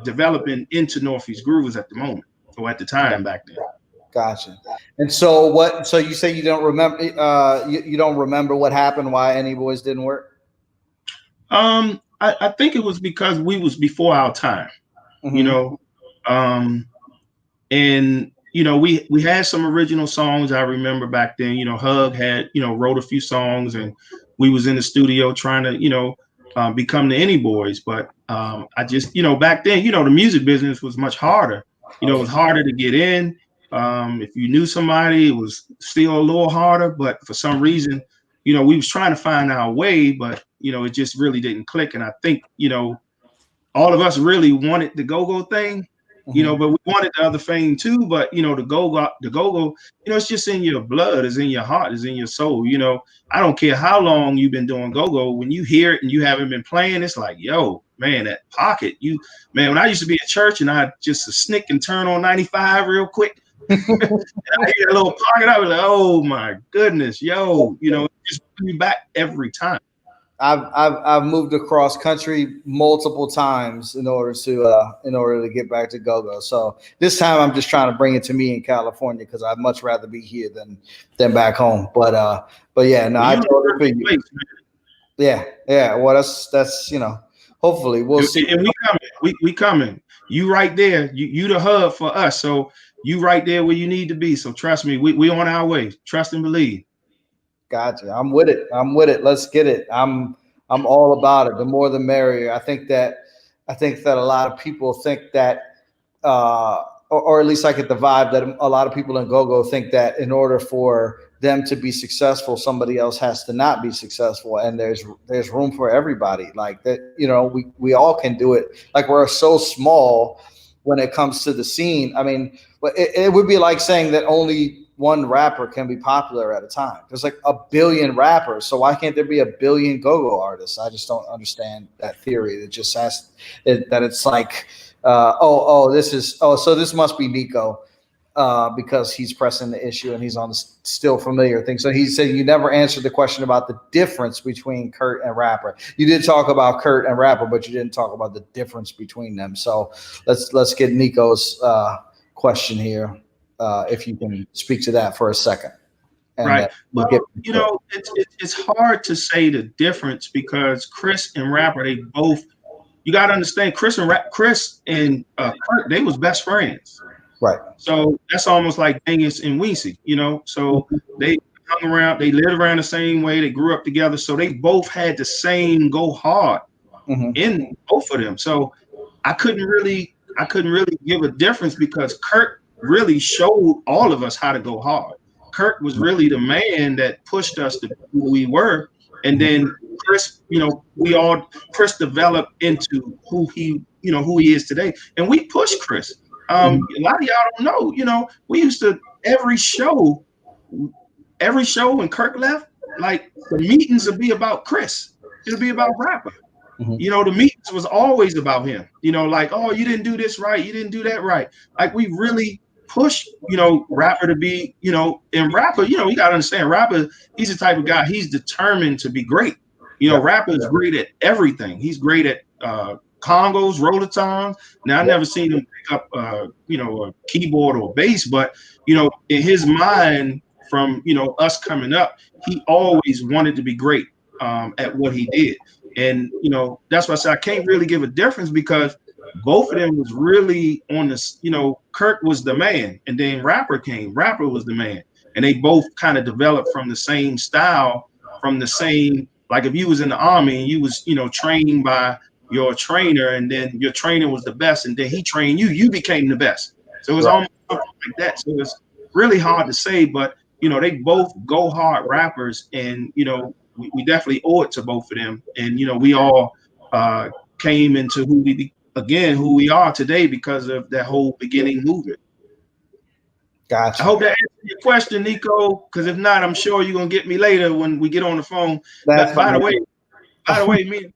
S2: developing into Northeast Groovers at the moment, or at the time back then.
S1: Gotcha. And so what? So you say you don't remember? You don't remember what happened? Why Any Boys didn't work?
S2: I think it was because we was before our time, and we had some original songs. I remember back then, Hug had wrote a few songs, and we was in the studio trying to become the Any Boys. But I just back then, the music business was much harder. It was harder to get in. If you knew somebody, it was still a little harder. But for some reason, we was trying to find our way, but it just really didn't click. And I think all of us really wanted the go-go thing, but we wanted the other thing too. But the go-go, it's just in your blood, it's in your heart, it's in your soul. I don't care how long you've been doing go-go. When you hear it and you haven't been playing, it's like, yo, man, that pocket. When I used to be at church and I just snick and turn on 95 real quick. And I hear a little pocket, I was like, oh my goodness, yo, it just brings me back every time.
S1: I've moved across country multiple times in order to get back to go-go. So this time I'm just trying to bring it to me in California because I'd much rather be here than back home. But yeah, no, I totally feel you. Yeah. Well, that's hopefully we'll see.
S2: And we coming. You right there. You the hub for us. So you right there where you need to be. So trust me, we on our way. Trust and believe.
S1: Gotcha. I'm with it. Let's get it. I'm all about it. The more the merrier. I think that a lot of people think that, or at least I get the vibe that a lot of people in go-go think that in order for them to be successful, somebody else has to not be successful. And there's room for everybody. Like that, we all can do it. Like we're so small when it comes to the scene. I mean, it would be like saying that only one rapper can be popular at a time. There's like a billion rappers. So why can't there be a billion go-go artists? I just don't understand that theory. It just has that it's like, so this must be Nico because he's pressing the issue and he's on the still familiar thing. So he said you never answered the question about the difference between Kurt and rapper. You did talk about Kurt and rapper, but you didn't talk about the difference between them. So let's get Nico's question here. If you can speak to that for a second.
S2: Right. Well, it's hard to say the difference because Chris and rapper, they both, you got to understand Chris and Kurt, they was best friends.
S1: Right.
S2: So that's almost like Dingus and Weezy, so they hung around, they lived around the same way, they grew up together. So they both had the same go hard in both of them. So I couldn't really give a difference because Kurt really showed all of us how to go hard. Kurt was really the man that pushed us to who we were. And then Chris, Chris developed into who he is today. And we pushed Chris. A lot of y'all don't know, we used to, every show when Kirk left, like the meetings would be about Chris. It'll be about rapper. The meetings was always about him, like, oh, you didn't do this right. You didn't do that right. Like we really push, rapper to be, and rapper, you got to understand rapper, he's the type of guy, he's determined to be great. Rapper is great at everything. He's great at congos, rollatones. Now I never seen him pick up, a keyboard or bass, but, in his mind from, us coming up, he always wanted to be great at what he did. And, that's why I said I can't really give a difference because both of them was really on this, Kurt was the man and then rapper came, rapper was the man. And they both kind of developed from the same style, from the same, like if you was in the army and you was, training by your trainer and then your trainer was the best and then he trained you became the best. So it was almost like that. So it's really hard to say, but, they both go hard rappers and, we definitely owe it to both of them. And, we all came into who we are today because of that whole beginning movement.
S1: Gotcha.
S2: I hope that answered your question, Nico, because if not, I'm sure you're going to get me later when we get on the phone. By the way, me,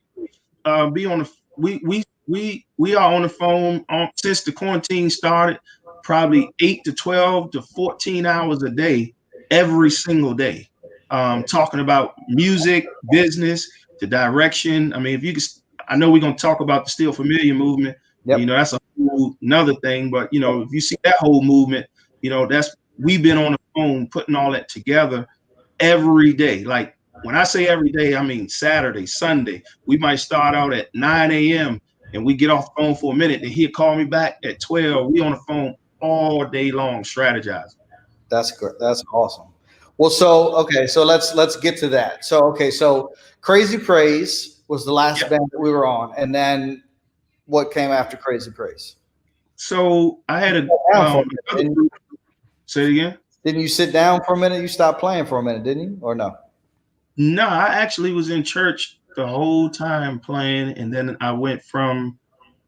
S2: be on the, we we are on the phone since the quarantine started, probably 8 to 12 to 14 hours a day, every single day, talking about music, business, the direction. I mean, if you could, I know we're gonna talk about the Still Familiar movement.
S1: Yep.
S2: You know, that's a whole another thing. But you know, if you see that whole movement, you know, that's we've been on the phone putting all that together every day. Like when I say every day, I mean Saturday, Sunday. We might start out at 9 a.m. and we get off the phone for a minute, and he'll call me back at 12. We on the phone all day long strategizing.
S1: That's good. That's awesome. Well, so okay, so let's get to that. So okay, so Crazy Praise was the last
S2: Yeah.
S1: band that we were on, and then what came after Crazy Praise?
S2: So I had
S1: Down for a minute,
S2: another
S1: didn't
S2: group. Say it again.
S1: Didn't you sit down for a minute? You stopped playing for a minute, didn't you? Or no?
S2: No, I actually was in church the whole time playing, and then I went from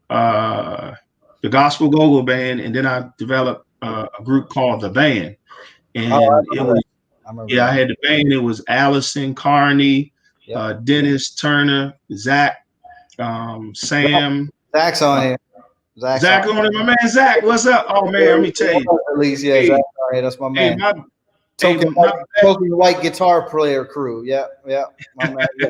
S2: uh, the Gospel Go-Go Band, and then I developed a group called the Band,
S1: Oh,
S2: and it was
S1: I remember
S2: yeah, I
S1: that.
S2: had the band. It was Allison, Carney,
S1: Yep.
S2: Dennis, Turner, Zach, Sam,
S1: Zach's on here. Zach's
S2: Zach on it. My man Zach, what's up? Oh man, let me tell you.
S1: At least, yeah,
S2: Hey,
S1: Zach's on here. That's my
S2: hey,
S1: man.
S2: my
S1: Token,
S2: my
S1: token white guitar player crew. Yep, yep. My man. Yeah.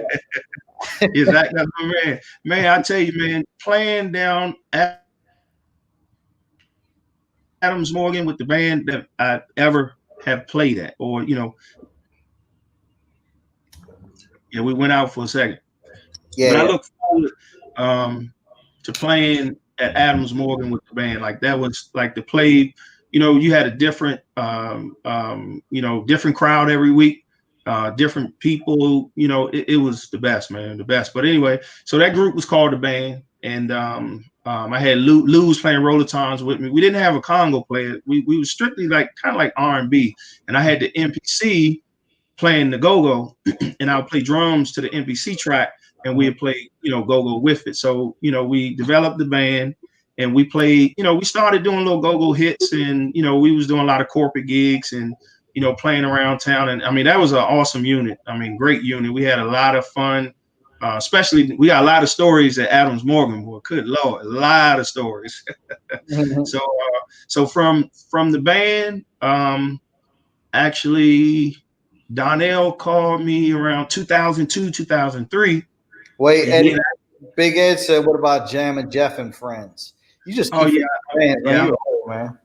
S2: is Zach, that's my man. Man, I tell you, man, playing down Adams Morgan with the band that I ever have played at, or you know, yeah, we went out for a second. But I
S1: Yeah,
S2: look forward to playing at Adams Morgan with the band. Like that was like the play. You know, you had a different, you know, different crowd every week, different people. You know, it was the best, man, the best. But anyway, so that group was called the Band, and I had Lou was playing Rollertons with me. We didn't have a Congo player. We was strictly like kind of like R&B, and I had the MPC playing the go-go, and I would play drums to the MPC track, and we'd play, you know, go-go with it. So, you know, we developed the band, and we played, you know, we started doing little go-go hits, and, you know, we was doing a lot of corporate gigs and, you know, playing around town. And I mean, that was an awesome unit. I mean, great unit. We had a lot of fun. Especially, we got a lot of stories at Adams Morgan. Boy, good Lord, a lot of stories. So, so from the band, actually, Donnell called me around 2002, 2003.
S1: Wait,
S2: And
S1: Eddie, Big Ed said, "What about Jammin, Jeff and friends?" You just
S2: oh
S1: keep
S2: yeah,
S1: bands, man.
S2: yeah,
S1: You're old, man.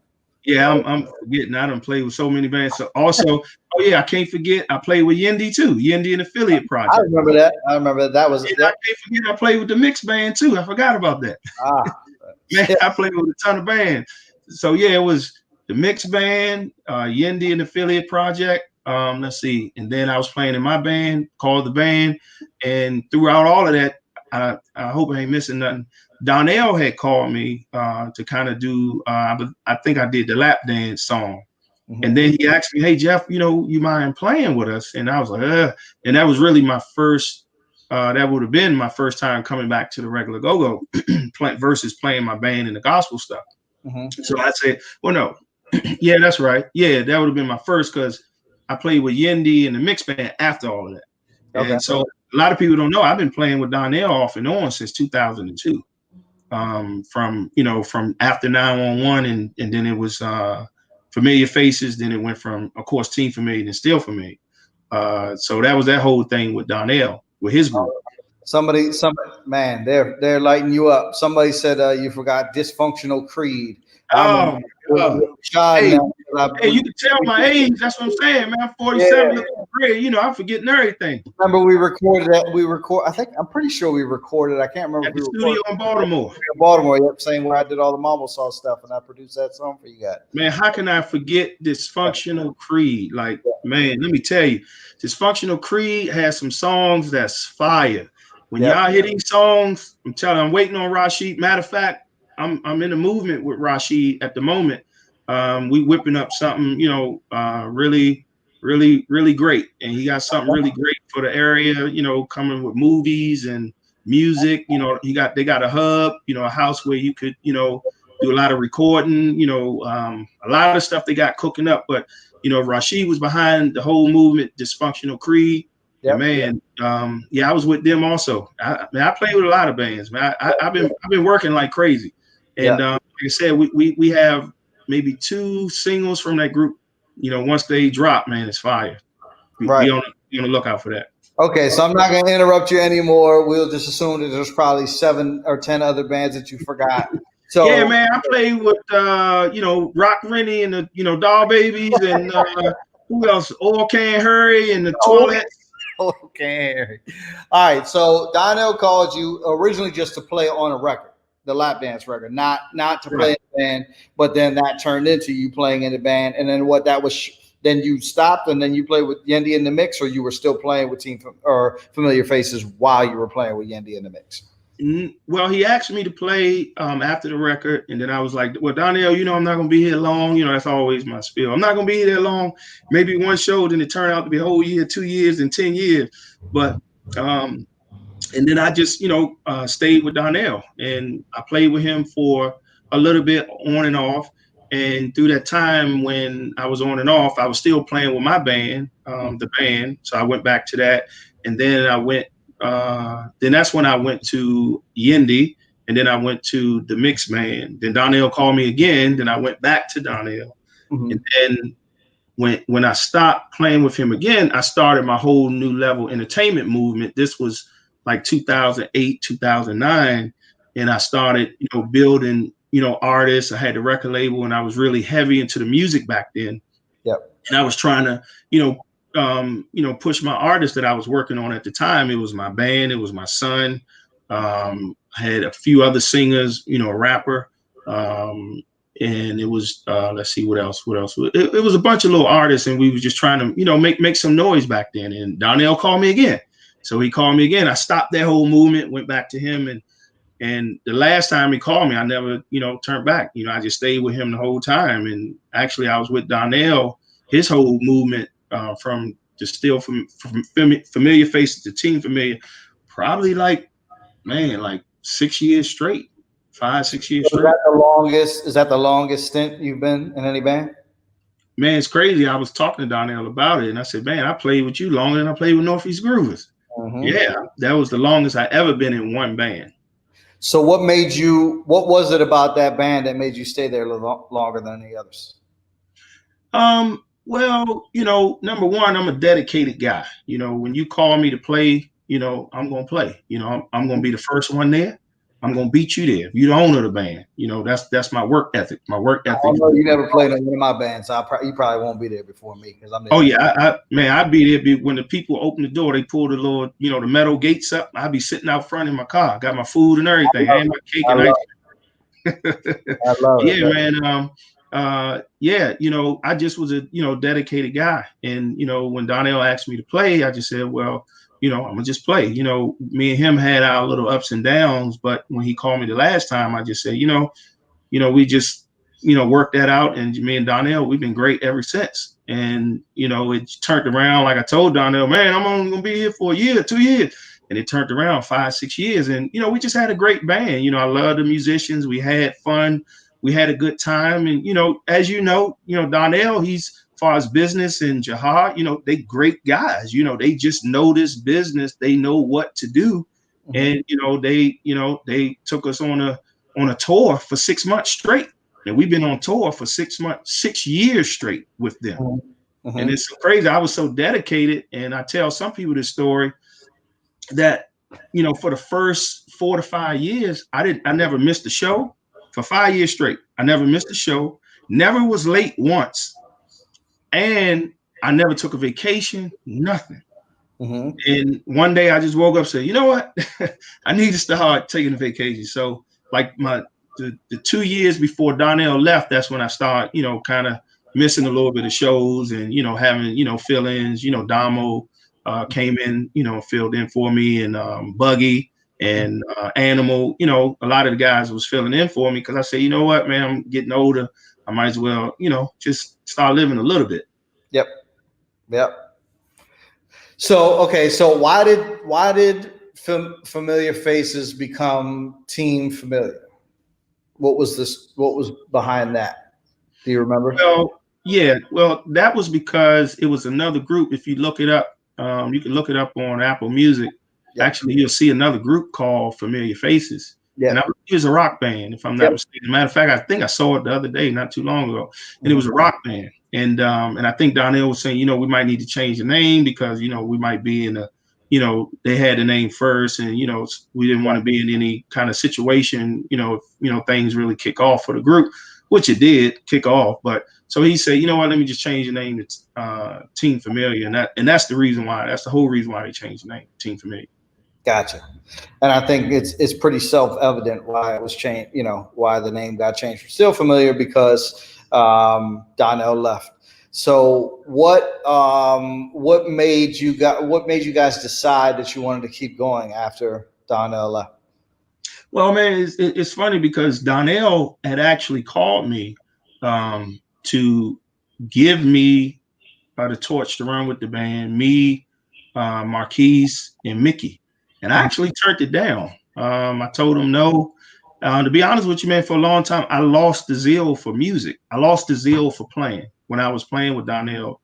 S2: yeah. I'm forgetting. I done played with so many bands. So also, oh yeah, I can't forget. I played with Yendi too. Yendi and Affiliate
S1: I
S2: Project.
S1: remember that. I remember that. That was
S2: And I can't forget. I played with the Mix Band too. I forgot about that. Man,
S1: yeah.
S2: I played with a ton of bands. So yeah, it was the Mix Band, Yendi and Affiliate Project. Let's see, and then I was playing in my band called the Band, and throughout all of that, I hope I ain't missing nothing. Donnell had called me to kind of do. I think I did the lap dance song, and then he asked me, "Hey Jeff, you know, you mind playing with us?" And I was like, and that was really my first. That would have been my first time coming back to the regular go-go versus playing my band in the gospel stuff. So I said, well, no, yeah, that's right. Yeah, that would have been my first because I played with Yendi and the Mix Band after all of that.
S1: Okay.
S2: And so a lot of people don't know I've been playing with Donnell off and on since 2002. From you know from after 911 and then it was Familiar Faces. Then it went from, of course, Team Familiar and Still Familiar. So that was that whole thing with Donnell with his group.
S1: Somebody, man, they're lighting you up. Somebody said you forgot Dysfunctional Creed. I remember
S2: Oh my God. Hey, hey, you can tell my age. That's what I'm saying, man. I'm 47, looking great. You know, I'm forgetting everything.
S1: Remember we recorded that. I think I'm pretty sure we recorded. I can't remember
S2: At
S1: if
S2: the
S1: we
S2: studio
S1: recorded
S2: in Baltimore.
S1: in Baltimore. Yep, same where I did all the Marble Saw stuff and I produced that song for you guys.
S2: Man, how can I forget Dysfunctional Creed? Like, man, let me tell you, Dysfunctional Creed has some songs that's fire. When y'all hear these songs, I'm telling you, I'm waiting on Rashid. Matter of fact, I'm in a movement with Rashid at the moment. We whipping up something, you know, really, really, really great. And he got something really great for the area, you know, coming with movies and music. You know, they got a hub, you know, a house where you could, you know, do a lot of recording, you know, a lot of stuff they got cooking up. But, you know, Rashid was behind the whole movement, Dysfunctional Creed. And
S1: Yep.
S2: man, yeah, I was with them also. I played with a lot of bands, man. I've been working like crazy, and
S1: Yeah.
S2: like I said, we have maybe 2 singles from that group. You know, once they drop, man, it's fire.
S1: Right.
S2: Be on the lookout for that.
S1: Okay, so I'm not going to interrupt you anymore. We'll just assume that there's probably 7 or 10 other bands that you forgot. So
S2: Yeah, man, I played with you know, Rock Rennie and the, you know, Doll Babies, and who else? Oil Can Hurry and the Toilets.
S1: okay. All right. So Donnell called you originally just to play on a record, the lap dance record, not to play in a band, but then that turned into you playing in the band. And then what that was, then you stopped and then you played with Yendi in the Mix, or you were still playing with or Familiar Faces while you were playing with Yendi in the Mix?
S2: Well, he asked me to play after the record, and then I was like, well, Donnell, you know, I'm not going to be here long. You know, that's always my spiel. I'm not going to be here that long. Maybe one show, then it turned out to be a whole year, 2 years, and 10 years. But, and then I just, you know, stayed with Donnell, and I played with him for a little bit on and off. And through that time when I was on and off, I was still playing with my band, the band. So I went back to that. And then then that's when I went to Yendi, and then I went to the Mix Band. Then Donnell called me again. Then I went back to Donnell.
S1: Mm-hmm.
S2: And then when I stopped playing with him again, I started my whole new level entertainment movement. This was like 2008, 2009. And I started, you know, building, you know, artists. I had the record label, and I was really heavy into the music back then.
S1: Yep.
S2: And I was trying to, you know, push my artists that I was working on at the time. It was my band. It was my son. I had a few other singers, you know, a rapper. And it was, let's see, what else? It was a bunch of little artists, and we was just trying to, you know, make some noise back then. And Donnell called me again. So he called me again. I stopped that whole movement, went back to him. And the last time he called me, I never, you know, turned back. You know, I just stayed with him the whole time. And actually, I was with Donnell, his whole movement, from Familiar Faces to Team Familiar, probably like 6 years straight, 5, 6 years straight.
S1: Is that the longest stint you've been in any band?
S2: Man, it's crazy. I was talking to Donnell about it, and I said, man, I played with you longer than I played with Northeast Groovers. Mm-hmm. Yeah, that was the longest I ever been in one band.
S1: So what was it about that band that made you stay there a little longer than any others?
S2: Well, you know, number one, I'm a dedicated guy. You know, when you call me to play, you know, I'm going to play. You know, I'm going to be the first one there. I'm going to beat you there. You're the owner of the band. You know, that's my work ethic. My work ethic.
S1: I know you never played in one of my bands, so you probably won't be there before me because I'm there.
S2: Oh yeah, I'd be there. When the people open the door, they pull the little, you know, the metal gates up. I'd be sitting out front in my car, got my food and everything, and my cake and ice cream. I love it. Yeah, man. Yeah, you know, I just was a, you know, dedicated guy, and you know, when Donnell asked me to play, I just said, well, you know, I'm gonna just play. You know, me and him had our little ups and downs, but when he called me the last time, I just said, you know, we just, you know, worked that out, and me and Donnell, we've been great ever since. And you know, it turned around. Like I told Donnell, man, I'm only gonna be here for a year, 2 years, and it turned around 5, 6 years. And you know, we just had a great band. You know, I love the musicians. We had fun. We had a good time. And you know, as you know, Donnell, he's, as far as business, and Jahar, you know, they great guys. You know, they just know this business. They know what to do. Mm-hmm. And they took us on a tour for 6 months straight. And we've been on tour for 6 years straight with them. Mm-hmm. And it's so crazy. I was so dedicated. And I tell some people this story that, you know, for the first 4 to 5 years, I never missed a show. For 5 years straight, I never missed a show, never was late once. And I never took a vacation, nothing. Mm-hmm. And one day I just woke up and said, you know what? I need to start taking a vacation. So like the 2 years before Donnell left, that's when I started, you know, kind of missing a little bit of shows and, you know, having, you know, fill-ins. You know, Damo came in, you know, filled in for me, and Buggy and Animal. You know, a lot of the guys was filling in for me because I said, you know what, man, I'm getting older. I might as well, you know, just start living a little bit.
S1: Yep. So, okay. So why did Familiar Faces become Team Familiar? What was behind that? Do you remember?
S2: Well, yeah. Well, that was because it was another group. If you look it up, You can look it up on Apple Music.
S1: Yep.
S2: Actually, you'll see another group called Familiar Faces.
S1: Yeah.
S2: And I believe it was a rock band, if I'm not mistaken. Matter of fact, I think I saw it the other day, not too long ago, and it was a rock band. And I think Donnell was saying, we might need to change the name because, we might be in a, they had the name first, and we didn't want to be in any kind of situation, if things really kick off for the group, which it did kick off. But so he said, let me just change the name to Team Familiar, and that's the reason why. That's the whole reason why they changed the name, Team Familiar.
S1: Gotcha. And I think it's pretty self-evident why it was changed, why the name got changed. Still Familiar because Donnell left. So what made you guys decide that you wanted to keep going after Donnell left?
S2: Well, man, it's funny because Donnell had actually called me to give me the torch to run with the band, me, Marquise, and Mickey. And I actually turned it down. I told him no. To be honest with you, man, for a long time, I lost the zeal for music. I lost the zeal for playing when I was playing with Donnell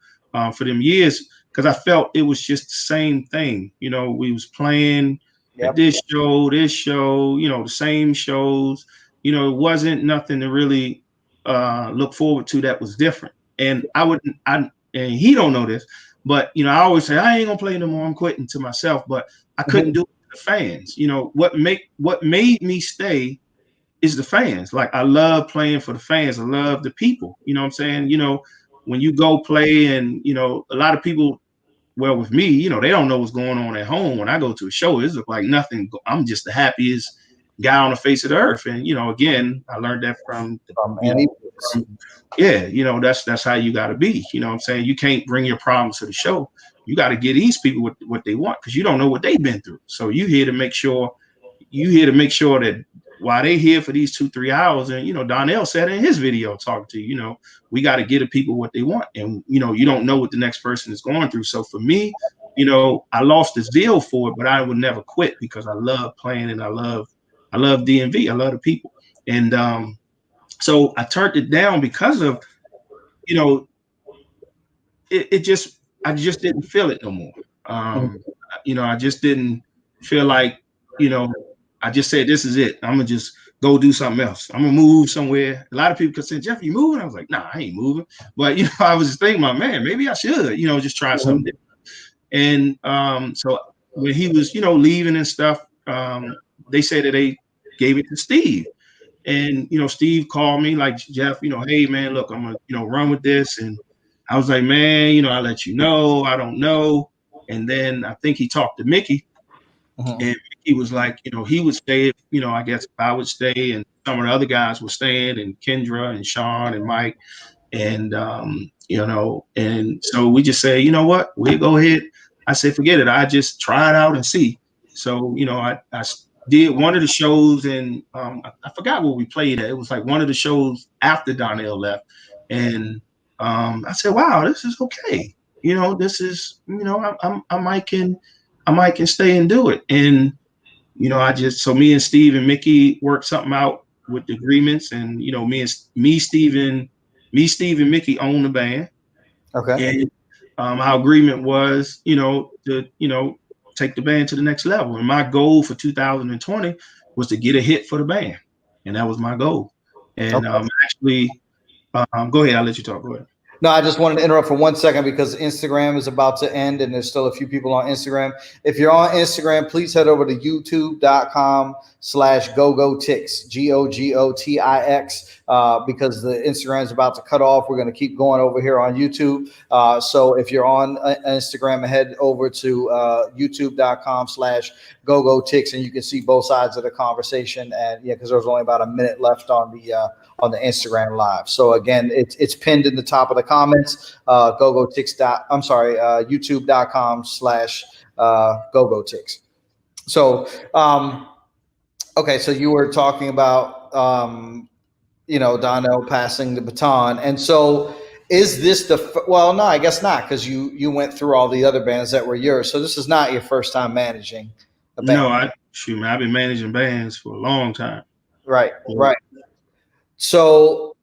S2: for them years, because I felt it was just the same thing. We was playing at this show, the same shows. It wasn't nothing to really look forward to that was different. And and he don't know this, but I always say I ain't gonna play no more. I'm quitting to myself, but I couldn't do it to the fans. What made me stay is the fans. Like, I love playing for the fans. I love the people. You know what I'm saying? When you go play, and a lot of people, well, with me, they don't know what's going on at home. When I go to a show, it's like nothing. I'm just the happiest guy on the face of the earth. And again, I learned that from that's how you got to be. You know what I'm saying? You can't bring your problems to the show. You got to get these people what they want, because you don't know what they've been through. So you're here to make sure that while they're here for these 2-3 hours, and Donnell said in his video talking to you, we got to get the people what they want, and you don't know what the next person is going through. So for me, I lost the zeal for it, but I would never quit because I love playing, and I love DMV. I love the people, and so I turned it down because of I just didn't feel it no more. I just didn't feel like, I just said, this is it. I'm gonna just go do something else. I'm gonna move somewhere. A lot of people could say, Jeff, you moving? I was like, nah, I ain't moving. But I was just thinking, man, maybe I should, just try something different. And so when he was, leaving and stuff, they said that they gave it to Steve. And Steve called me like, Jeff, hey man, look, I'm gonna run with this. And I was like, man, I'll let you know. I don't know. And then I think he talked to Mickey. And he was like, he would stay, I guess if I would stay, and some of the other guys were staying, and Kendra and Sean and Mike. And, and so we just say, you know what, we'll go ahead. I said, forget it. I just try it out and see. So, I did one of the shows, and I forgot what we played at. It was like one of the shows after Donnell left. And I said, wow, this is okay. This is, I might can stay and do it. And, so me and Steve and Mickey worked something out with the agreements, and, Steve and Mickey own the band.
S1: Okay.
S2: And our agreement was, to, take the band to the next level. And my goal for 2020 was to get a hit for the band. And that was my goal. And actually, go ahead. I'll let you talk. Go ahead.
S1: No, I just wanted to interrupt for 1 second because Instagram is about to end and there's still a few people on Instagram. If you're on Instagram, please head over to youtube.com/GOGOTIX, GOGOTIX, because the Instagram is about to cut off. We're going to keep going over here on YouTube. So if you're on Instagram, head over to youtube.com/GOGOTIX, and you can see both sides of the conversation. And because there's only about a minute left on the Instagram live. So again, it's pinned in the top of the comments. youtube.com/GOGOTIX. So okay, so you were talking about Donnell passing the baton, and so is this well, no, I guess not, because you went through all the other bands that were yours. So this is not your first time managing a band.
S2: No, I've been managing bands for a long time.
S1: Right, right. So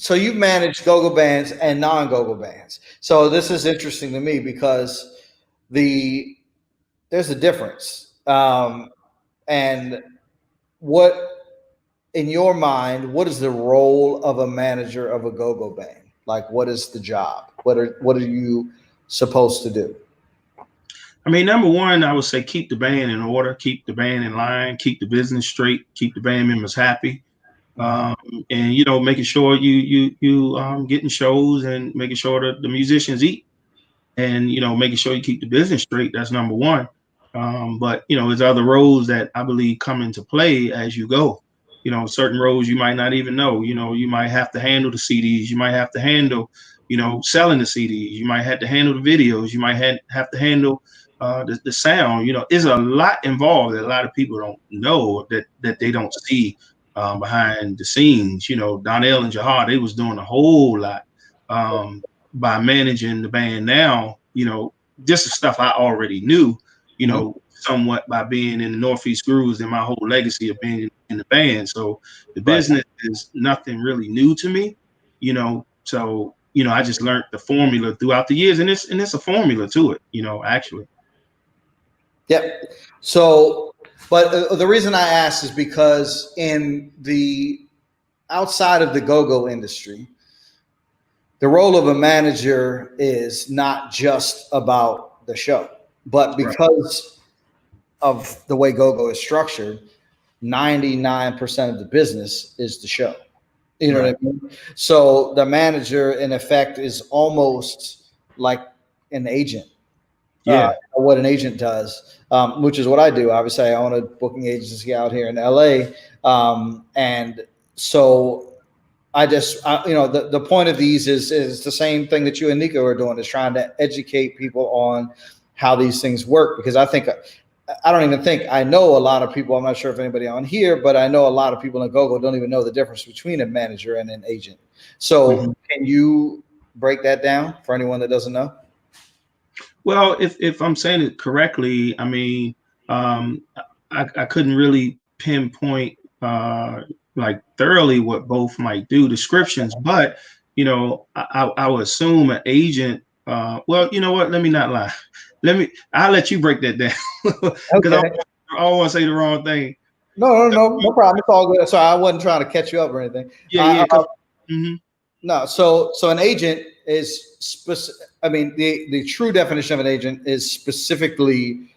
S1: so you've managed go-go bands and non-go-go bands. So this is interesting to me because there's a difference. And what, in your mind, what is the role of a manager of a go-go band? Like, what is the job? What are you supposed to do?
S2: I mean, number one, I would say keep the band in order, keep the band in line, keep the business straight, keep the band members happy. Um, and making sure you getting shows and making sure that the musicians eat, and making sure you keep the business straight. That's number one. But there's other roles that I believe come into play as you go. Certain roles you might not even know. You might have to handle the CDs. You might have to handle selling the CDs. You might have to handle the videos. You might have to handle the sound. There's a lot involved that a lot of people don't know, that they don't see behind the scenes. Donnell and Jahar, they was doing a whole lot by managing the band now. Just the stuff I already knew, somewhat by being in the Northeast Grooves and my whole legacy of being in the band. So the business is nothing really new to me, so I just learned the formula throughout the years, and it's a formula to it, actually.
S1: Yep. So, but the reason I asked is because in the outside of the go-go industry, the role of a manager is not just about the show, but because of the way go-go is structured, 99% of the business is the show. You know what I mean? So the manager, in effect, is almost like an agent. What an agent does, which is what I do. Obviously, I own a booking agency out here in LA. And so the point of these is the same thing that you and Nico are doing, is trying to educate people on how these things work. Because I don't even think I know a lot of people. I'm not sure if anybody on here, but I know a lot of people in go-go don't even know the difference between a manager and an agent. So can you break that down for anyone that doesn't know?
S2: Well, if I'm saying it correctly, I mean, I couldn't really pinpoint like thoroughly what both might do, descriptions, but I would assume an agent. Well, you know what? Let me not lie. I'll let you break that down, because I don't want to say the wrong thing.
S1: No problem. It's all good. So I wasn't trying to catch you up or anything. No. So an agent is specific. I mean, the true definition of an agent is specifically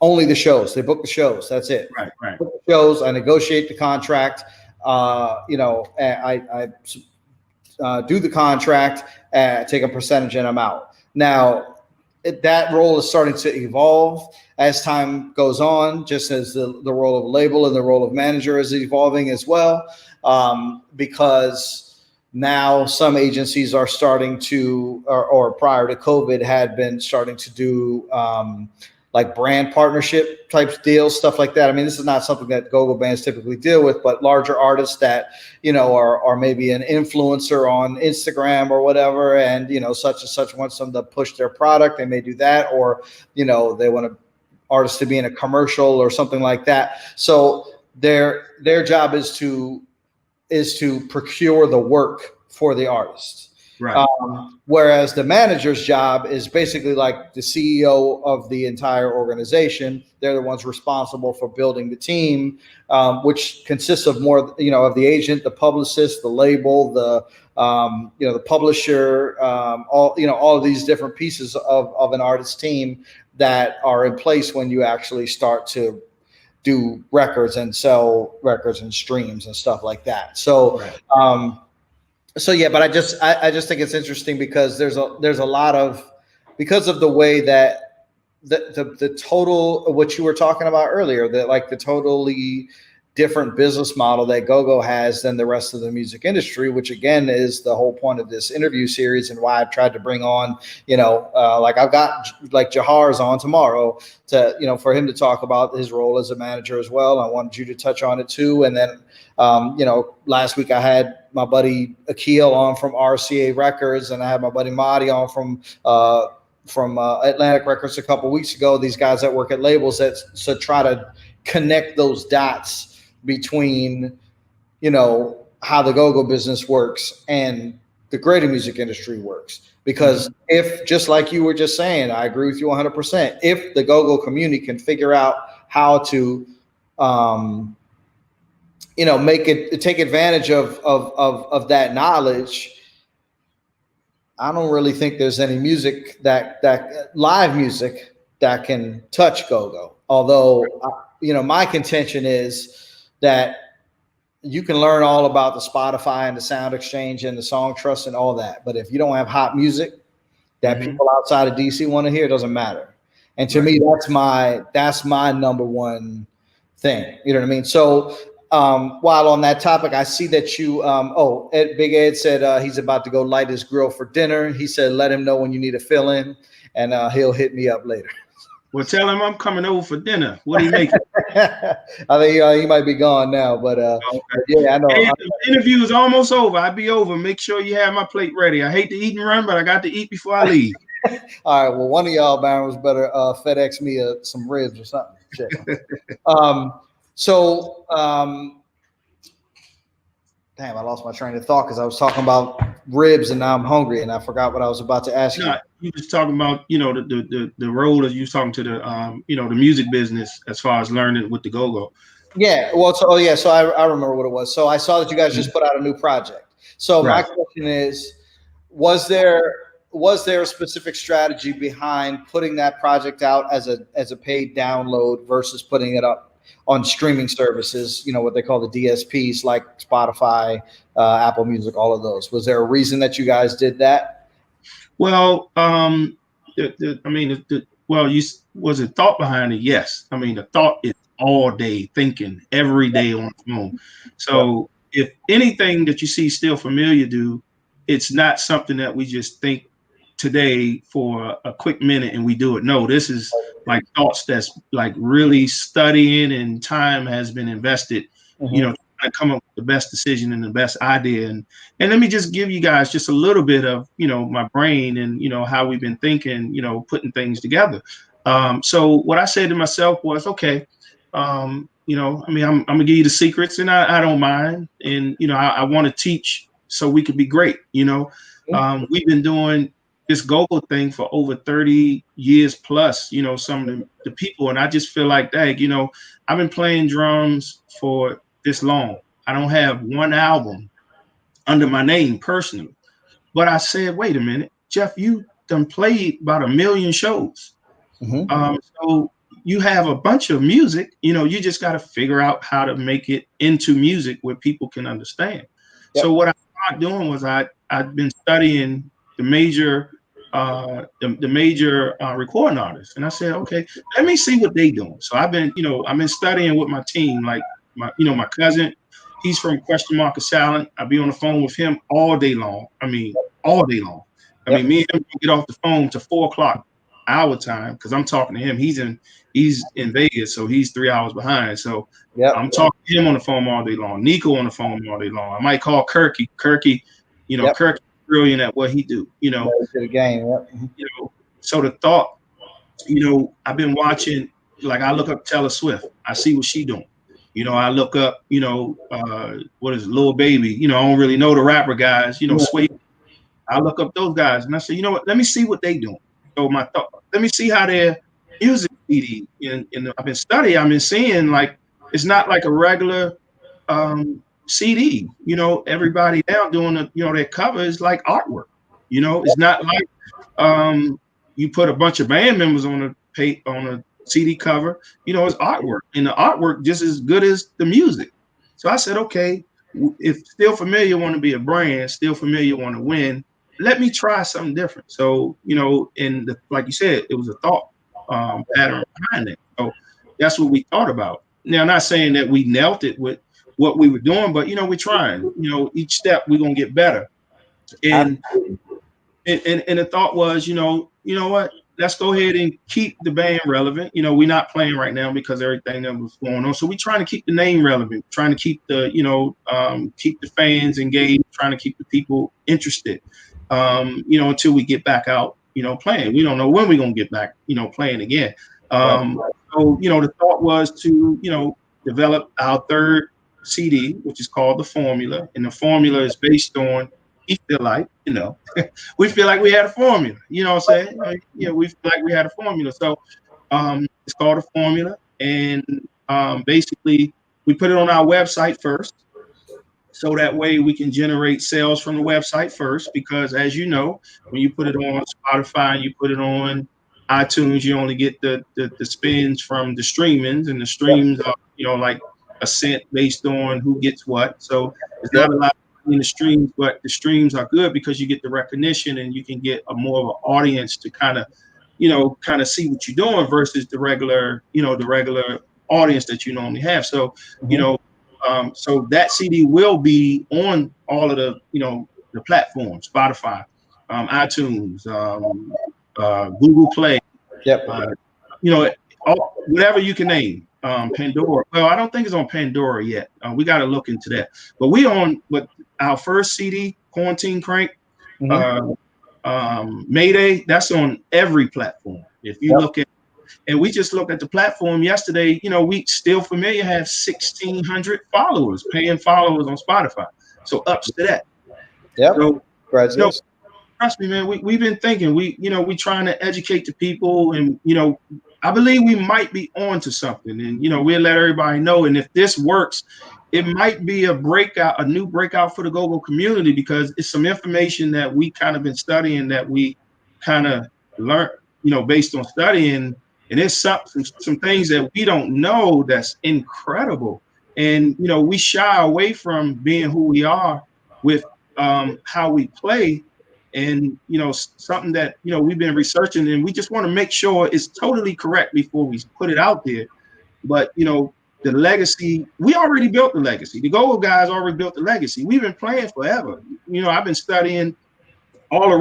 S1: only the shows. They book the shows. That's it.
S2: Right.
S1: Book the shows. I negotiate the contract. I do the contract, take a percentage, and I'm out. Now, that role is starting to evolve as time goes on, just as the role of label and the role of manager is evolving as well, because now some agencies are starting to, or prior to COVID, had been starting to do like brand partnership type deals, stuff like that. I mean, this is not something that go-go bands typically deal with, but larger artists that, are maybe an influencer on Instagram or whatever, and, such and such wants them to push their product. They may do that, or, they want artists to be in a commercial or something like that. So their job is to procure the work for the artist.
S2: Right.
S1: Whereas the manager's job is basically like the CEO of the entire organization. They're the ones responsible for building the team, which consists of more, of the agent, the publicist, the label, the publisher, all of these different pieces of an artist's team that are in place when you actually start to do records and sell records and streams and stuff like that. So, but I just think it's interesting because there's a lot of, because of the way that the total, what you were talking about earlier, that like the totally different business model that go-go has than the rest of the music industry, which again is the whole point of this interview series and why I've tried to bring on, like I've got like Jahar's on tomorrow to, for him to talk about his role as a manager as well. I wanted you to touch on it too. And then, last week I had my buddy Akil on from RCA Records, and I had my buddy Mahdi on from Atlantic Records a couple weeks ago. These guys that work at labels that try to connect those dots between, how the go-go business works and the greater music industry works. Because if, just like you were just saying, I agree with you 100%. If the go-go community can figure out how to, take advantage of that knowledge, I don't really think there's any music that live music that can touch go-go. Although, my contention is that you can learn all about the Spotify and the Sound Exchange and the Song Trust and all that, but if you don't have hot music that people outside of DC want to hear, it doesn't matter. And to me, that's my number one thing. You know what I mean? So while on that topic, I see that you Big Ed said he's about to go light his grill for dinner. He said let him know when you need a fill in, and he'll hit me up later.
S2: Well, tell him I'm coming over for dinner. What do you make?
S1: I think he might be gone now, but
S2: okay.
S1: Yeah, I know.
S2: Hey, the interview is almost over. I'll be over. Make sure you have my plate ready. I hate to eat and run, but I got to eat before I leave.
S1: All right. Well, one of y'all, Barons, better FedEx me some ribs or something. Shit. Damn, I lost my train of thought because I was talking about ribs and now I'm hungry and I forgot what I was about to ask you.
S2: You was talking about, the role that you was talking to the, the music business as far as learning with the go-go.
S1: Yeah. Well, so I remember what it was. So I saw that you guys just put out a new project. So my question is, was there a specific strategy behind putting that project out as a paid download versus putting it up on streaming services, what they call the DSPs like Spotify, Apple Music, all of those? Was there a reason that you guys did that?
S2: Well, was it thought behind it? Yes. I mean, the thought is all day thinking, every day on the phone. So if anything that you see Still Familiar do, it's not something that we just think today for a quick minute and we do it. No, this is like thoughts that's like really studying and time has been invested, trying to come up with the best decision and the best idea. And let me just give you guys just a little bit of, my brain and, how we've been thinking, putting things together. So what I said to myself was, okay, I'm gonna give you the secrets and I don't mind. And, I want to teach so we could be great. We've been doing this go-go thing for over 30 years plus, some of the people. And I just feel like, dang, I've been playing drums for this long. I don't have one album under my name personally. But I said, wait a minute, Jeff, you done played about 1 million shows. So you have a bunch of music, you just got to figure out how to make it into music where people can understand. Yep. So what I started doing was I've been studying the major recording artists. And I said, okay, let me see what they doing. So I've been studying with my team, like my cousin, he's from Question Mark Silent. I'll be on the phone with him all day long. I mean, all day long. I mean, me and him get off the phone to 4 o'clock our time because I'm talking to him. He's in Vegas, so he's 3 hours behind. So I'm talking to him on the phone all day long. Nico on the phone all day long. I might call Kirky. Kirky, Kirky brilliant at what he do,
S1: to the game.
S2: So the thought, I've been watching, like I look up Taylor Swift, I see what she doing. I look up, what is it, Lil Baby, I don't really know the rapper guys, Sway. I look up those guys and I say, you know what, let me see what they doing. So my thought, let me see how their music CD, and I've been studying, I've been seeing like, it's not like a regular CD, everybody now doing their cover is like artwork, it's not like you put a bunch of band members on a CD cover, it's artwork, and the artwork just as good as the music. So I said, okay, if Still Familiar want to be a brand, Still Familiar want to win, let me try something different. So, like you said, it was a thought pattern behind it. So that's what we thought about. Now, not saying that we nailed it with what we were doing, but we're trying. Each step we're gonna get better. And the thought was, you know what? Let's go ahead and keep the band relevant. We're not playing right now because everything that was going on. So we're trying to keep the name relevant, trying to keep the, keep the fans engaged, trying to keep the people interested, until we get back out, playing. We don't know when we're gonna get back, playing again. So, the thought was to, develop our third CD, which is called The Formula. And the formula is based on, we feel like, we feel like we had a formula. You know what I'm saying? We feel like we had a formula. So it's called The Formula. And basically, we put it on our website first. So that way we can generate sales from the website first, because as you know, when you put it on Spotify and you put it on iTunes, you only get the spins from the streamings, and the streams are, like a cent based on who gets what. So it's not a lot in the streams, but the streams are good because you get the recognition and you can get a more of an audience to kind of see what you're doing versus the regular audience that you normally have. So, so that CD will be on all of the platforms: Spotify, iTunes, Google Play, whatever you can name. Pandora. Well, I don't think it's on Pandora yet. We got to look into that. But our first CD, Quarantine Crank, Mayday, that's on every platform. If you look at, and we just looked at the platform yesterday, we Still Familiar have 1,600 followers, paying followers on Spotify. So ups to that.
S1: Yeah.
S2: So, trust me, man, we've been thinking, we trying to educate the people, and, I believe we might be on to something, and, we'll let everybody know. And if this works, it might be a new breakout for the GOGO community, because it's some information that we kind of been studying, that we kind of learned, based on studying. And there's some things that we don't know that's incredible. And, we shy away from being who we are with how we play. And, something that, we've been researching, and we just want to make sure it's totally correct before we put it out there. But, the legacy, we already built the legacy. The GOGO guys already built the legacy. We've been playing forever. I've been studying all the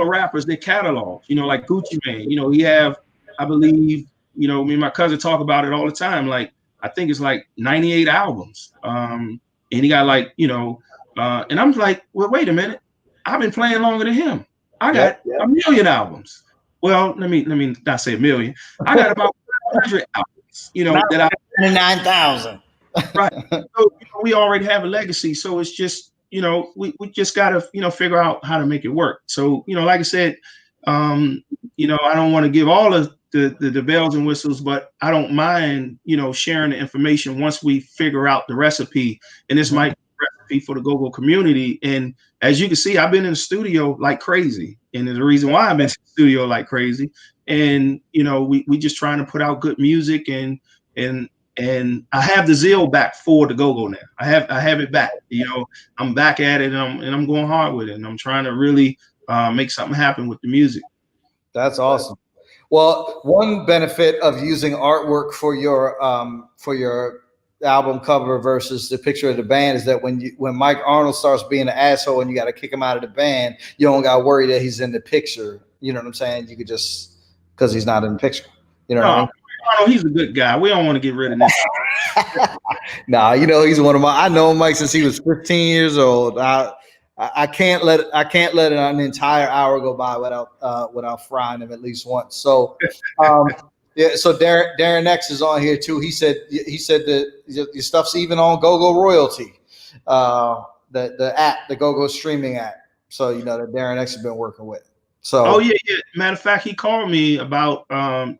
S2: rappers, their catalogs, like Gucci Mane. He have, I believe, me and my cousin talk about it all the time. Like, I think it's like 98 albums. And he got like, and I'm like, well, wait a minute. I've been playing longer than him. I got a million albums. Well, let me not say a million. I got about 100 albums, that I
S1: 29,000.
S2: Right. So we already have a legacy. So it's just, we just gotta, figure out how to make it work. So, like I said, I don't want to give all of the bells and whistles, but I don't mind, sharing the information once we figure out the recipe. And this might be a recipe for the GOGO community. And as you can see, I've been in the studio like crazy. And there's a reason why I'm in the studio like crazy. And, we just trying to put out good music, and I have the zeal back for the GOGO now. I have it back. I'm back at it, and I'm going hard with it. And I'm trying to really make something happen with the music.
S1: That's awesome. Well, one benefit of using artwork for your album cover versus the picture of the band is that when Mike Arnold starts being an asshole and you got to kick him out of the band, you don't got to worry that he's in the picture. You know what I'm saying? You could just, because he's not in the picture. You know what I mean?
S2: Arnold, he's a good guy. We don't want to get rid of this.
S1: Nah, he's one of my. I know Mike since he was 15 years old. I can't let an entire hour go by without frying him at least once. So, yeah. So Darren X is on here too. He said that your stuff's even on GOGO Royalty, the app, the GOGO streaming app. So that Darren X has been working with. So.
S2: Oh yeah. Matter of fact, he called me about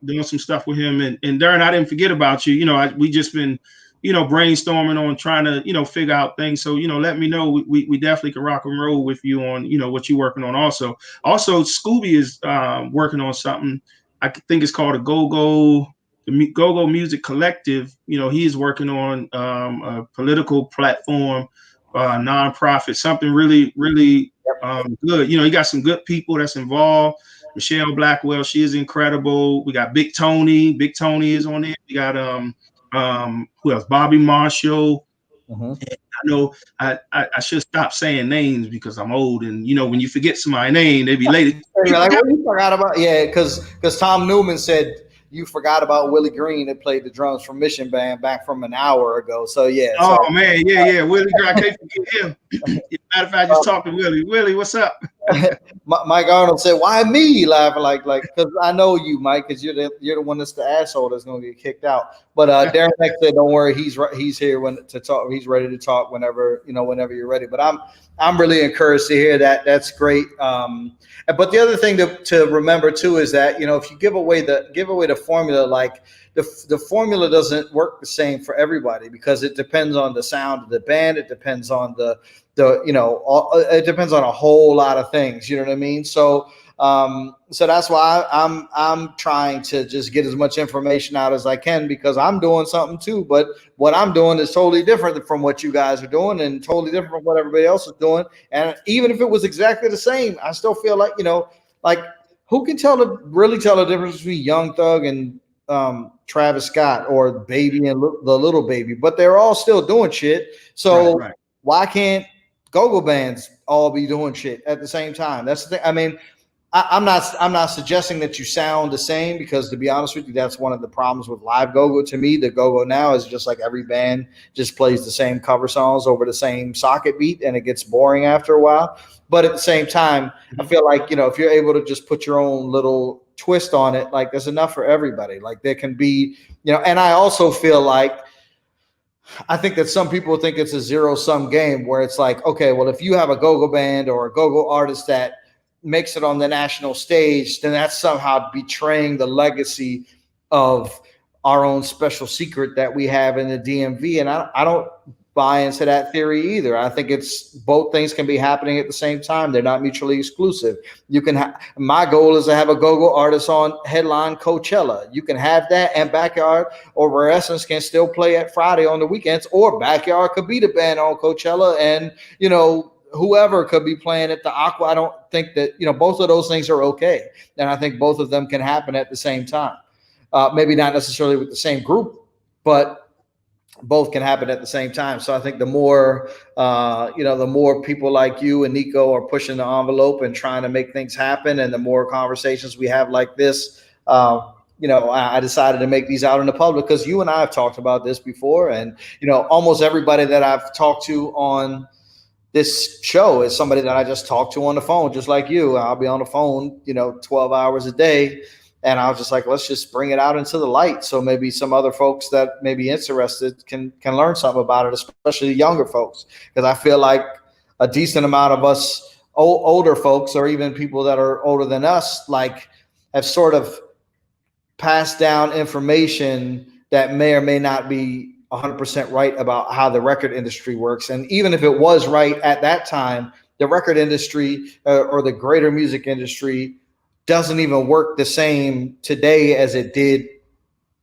S2: doing some stuff with him, and Darren, I didn't forget about you. We just been brainstorming on trying to figure out things. So let me know. We definitely can rock and roll with you on what you're working on. Also Scooby is working on something. I think it's called the GOGO Music Collective. He is working on a political platform, nonprofit, something really good. He got some good people that's involved. Michelle Blackwell, she is incredible. We got Big Tony. Big Tony is on there. We got who else? Bobby Marshall. And I know I should stop saying names because I'm old, and when you forget somebody's name, they be late.
S1: Like, what you forgot about? Yeah, because Tom Newman said you forgot about Willie Green that played the drums from Mission Band back from an hour ago. So yeah.
S2: Oh
S1: so,
S2: man, yeah. Willie Green, I can't forget him. Matter of fact, I just talked to Willie. Willie, what's up?
S1: Mike Arnold said, "Why me?" Laughing like because I know you, Mike, because you're the one that's the asshole that's going to get kicked out. But Darren Beck said, "Don't worry, he's here to talk. He's ready to talk whenever you're ready." But I'm really encouraged to hear that. That's great. But the other thing to remember too is that if you give away the formula, like the formula doesn't work the same for everybody because it depends on the sound of the band. It depends on it depends on a whole lot of things. You know what I mean? So that's why I'm trying to just get as much information out as I can because I'm doing something too. But what I'm doing is totally different from what you guys are doing and totally different from what everybody else is doing. And even if it was exactly the same, I still feel like, like who can really tell the difference between Young Thug and Travis Scott or Baby and the Little Baby, but they're all still doing shit. So
S2: right.
S1: Why can't go-go bands all be doing shit at the same time? That's the thing. I mean, I'm not suggesting that you sound the same because, to be honest with you, that's one of the problems with live go-go. To me, the go-go now is just like every band just plays the same cover songs over the same socket beat, and it gets boring after a while. But at the same time, I feel like if you're able to just put your own little twist on it, like there's enough for everybody. Like there can be, and I also feel like I think that some people think it's a zero-sum game where it's like, okay, well, if you have a go-go band or a go-go artist that makes it on the national stage, then that's somehow betraying the legacy of our own special secret that we have in the DMV. And I don't buy into that theory either. I think it's both things can be happening at the same time. They're not mutually exclusive. You can my goal is to have a go-go artist on headline Coachella. You can have that, and Backyard or Rare Essence can still play at Friday on the weekends, or Backyard could be the band on Coachella, and whoever could be playing at the Aqua. I don't think that both of those things are okay, and I think both of them can happen at the same time. Maybe not necessarily with the same group, but both can happen at the same time. So I think the more people like you and Nico are pushing the envelope and trying to make things happen, and the more conversations we have like this, I decided to make these out in the public because you and I have talked about this before, and almost everybody that I've talked to on this show is somebody that I just talked to on the phone, just like you. I'll be on the phone, 12 hours a day. And I was just like, let's just bring it out into the light. So maybe some other folks that may be interested can learn something about it, especially the younger folks. Because I feel like a decent amount of us older folks, or even people that are older than us, like have sort of passed down information that may or may not be 100% right about how the record industry works. And even if it was right at that time, the record industry or the greater music industry doesn't even work the same today as it did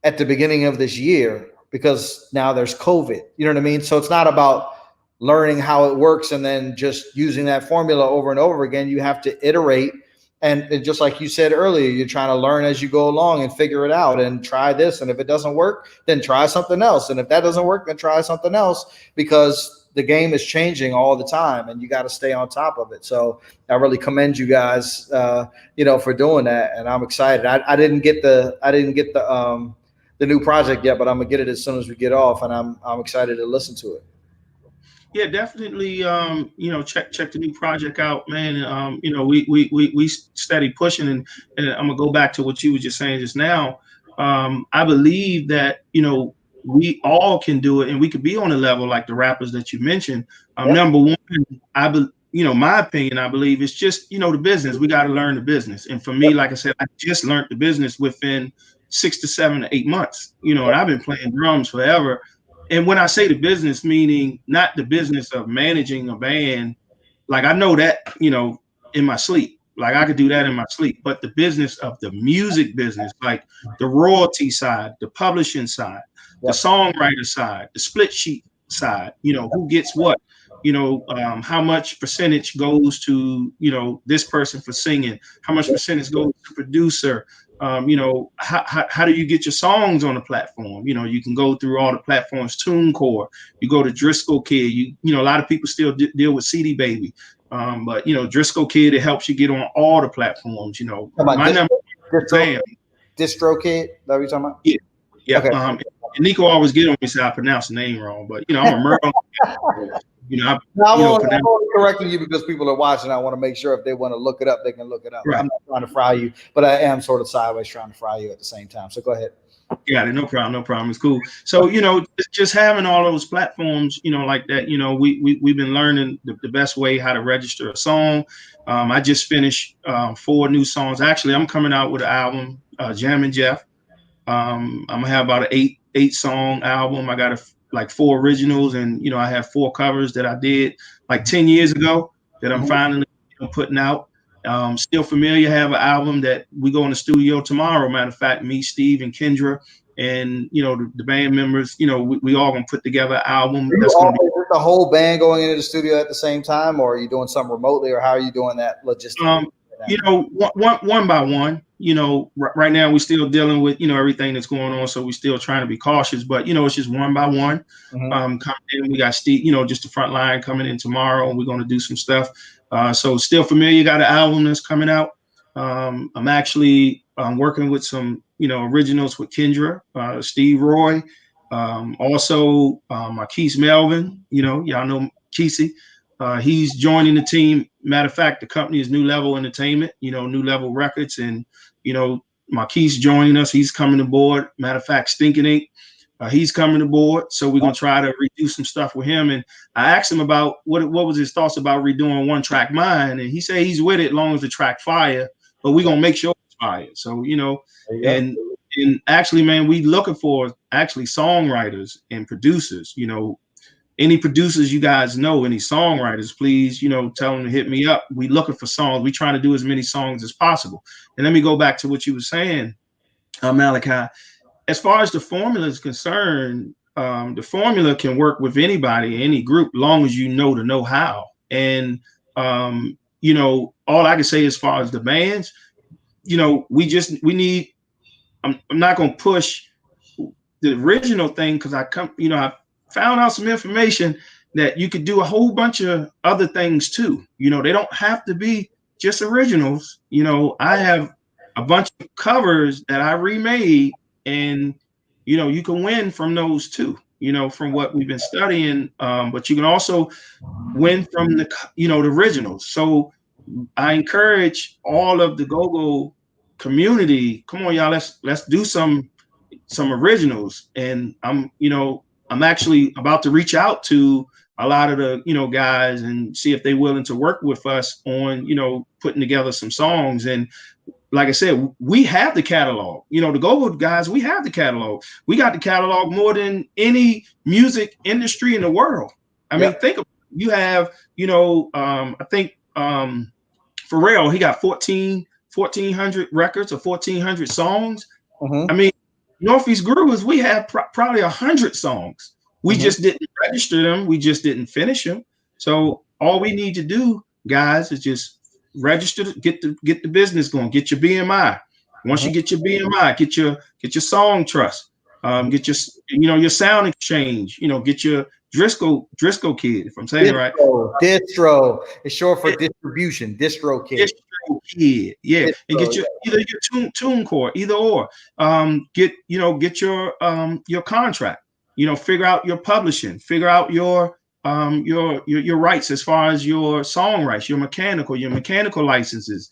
S1: at the beginning of this year, because now there's COVID. You know what I mean? So it's not about learning how it works and then just using that formula over and over again. You have to iterate. And just like you said earlier, you're trying to learn as you go along and figure it out and try this. And if it doesn't work, then try something else. And if that doesn't work, then try something else, because the game is changing all the time and you got to stay on top of it. So I really commend you guys, for doing that. And I'm excited. I didn't get the new project yet, but I'm gonna get it as soon as we get off, and I'm excited to listen to it.
S2: Yeah, definitely. Check the new project out, man. We steady pushing, and I'm gonna go back to what you were just saying just now. I believe that we all can do it, and we could be on a level like the rappers that you mentioned. Yep. Number one, my opinion, I believe it's just the business. We got to learn the business, and for me, like I said, I just learned the business within 6 to 7 to 8 months. And I've been playing drums forever. And when I say the business, meaning not the business of managing a band, like I know that, in my sleep, like I could do that in my sleep, but the business of the music business, like the royalty side, the publishing side, the songwriter side, the split sheet side, who gets what, how much percentage goes to, this person for singing, how much percentage goes to producer. How do you get your songs on the platform? You can go through all the platforms, TuneCore, you go to Driscoll Kid, a lot of people still deal with CD Baby. But Driscoll Kid, it helps you get on all the platforms, my number,
S1: Distro Kid. That what you talking about?
S2: Yeah, yeah.
S1: Okay.
S2: And Nico always get on me say I pronounce the name wrong, but I'm a Merle.
S1: No, I'm
S2: pronounce
S1: only correcting you because people are watching. I want to make sure if they want to look it up, they can look it up.
S2: right.
S1: I'm not trying to fry you, but I am sort of sideways trying to fry you at the same time. So go ahead.
S2: Got it. No problem. No problem. It's cool. So, just having all those platforms, like that, we've been learning the best way how to register a song. I just finished 4 new songs. Actually, I'm coming out with an album, Jammin Jeff. I'm gonna have about an eight song album. I got like 4 originals, and I have 4 covers that I did like 10 years ago that I'm finally putting out. Still Familiar have an album that we go in the studio tomorrow. Matter of fact, me, Steve, and Kendra, and the band members. We all gonna put together an album
S1: Are you
S2: that's gonna be.
S1: always with the whole band going into the studio at the same time, or are you doing something remotely, or how are you doing that logistically?
S2: One by one. Right now we're still dealing with everything that's going on, so we're still trying to be cautious. But it's just one by one. Coming in, we got Steve, just the front line coming in tomorrow, and we're going to do some stuff. So Still Familiar got an album that's coming out. I'm actually working with some originals with Kendra, Steve Roy, also Marquise Melvin. Y'all know Kesey. He's joining the team. Matter of fact, the company is New Level Entertainment, New Level Records, and Marquise joining us. He's coming aboard. Matter of fact, Stinking Ink, he's coming aboard. So we're gonna try to redo some stuff with him. And I asked him about what was his thoughts about redoing One Track Mind, and he said he's with it as long as the track fire. But we're gonna make sure it's fire. So and actually, man, we looking for actually songwriters and producers. Any producers you guys know, any songwriters, please, tell them to hit me up. We looking for songs. We trying to do as many songs as possible. And let me go back to what you were saying, Malachi. As far as the formula is concerned, the formula can work with anybody, any group, long as you know the know-how. And all I can say as far as the bands, we need. I'm not gonna push the original thing because I found out some information that you could do a whole bunch of other things too. They don't have to be just originals. I have a bunch of covers that I remade, and you can win from those too. From what we've been studying, but you can also win from the originals. So I encourage all of the go-go community. Come on, y'all. Let's do some originals. And I'm actually about to reach out to a lot of the guys and see if they're willing to work with us on putting together some songs. And like I said, we have the catalog. The go-go guys, we have the catalog. We got the catalog more than any music industry in the world. I mean, think of it. You have I think Pharrell, he got 1,400 records or 1,400 songs. I mean, Northeast Grooves, we have probably 100 songs. We just didn't register them. We just didn't finish them. So all we need to do, guys, is just register, get the business going, get your BMI. Once you get your BMI, get your song trust, get your sound exchange, get your Driscoll Kid, if I'm saying it right.
S1: Distro. It's short for distribution. Distro Kid.
S2: Distro Kid, yeah. Distro, and get either your TuneCore, either or. Get your contract. Figure out your publishing. Figure out your rights as far as your song rights, your mechanical licenses.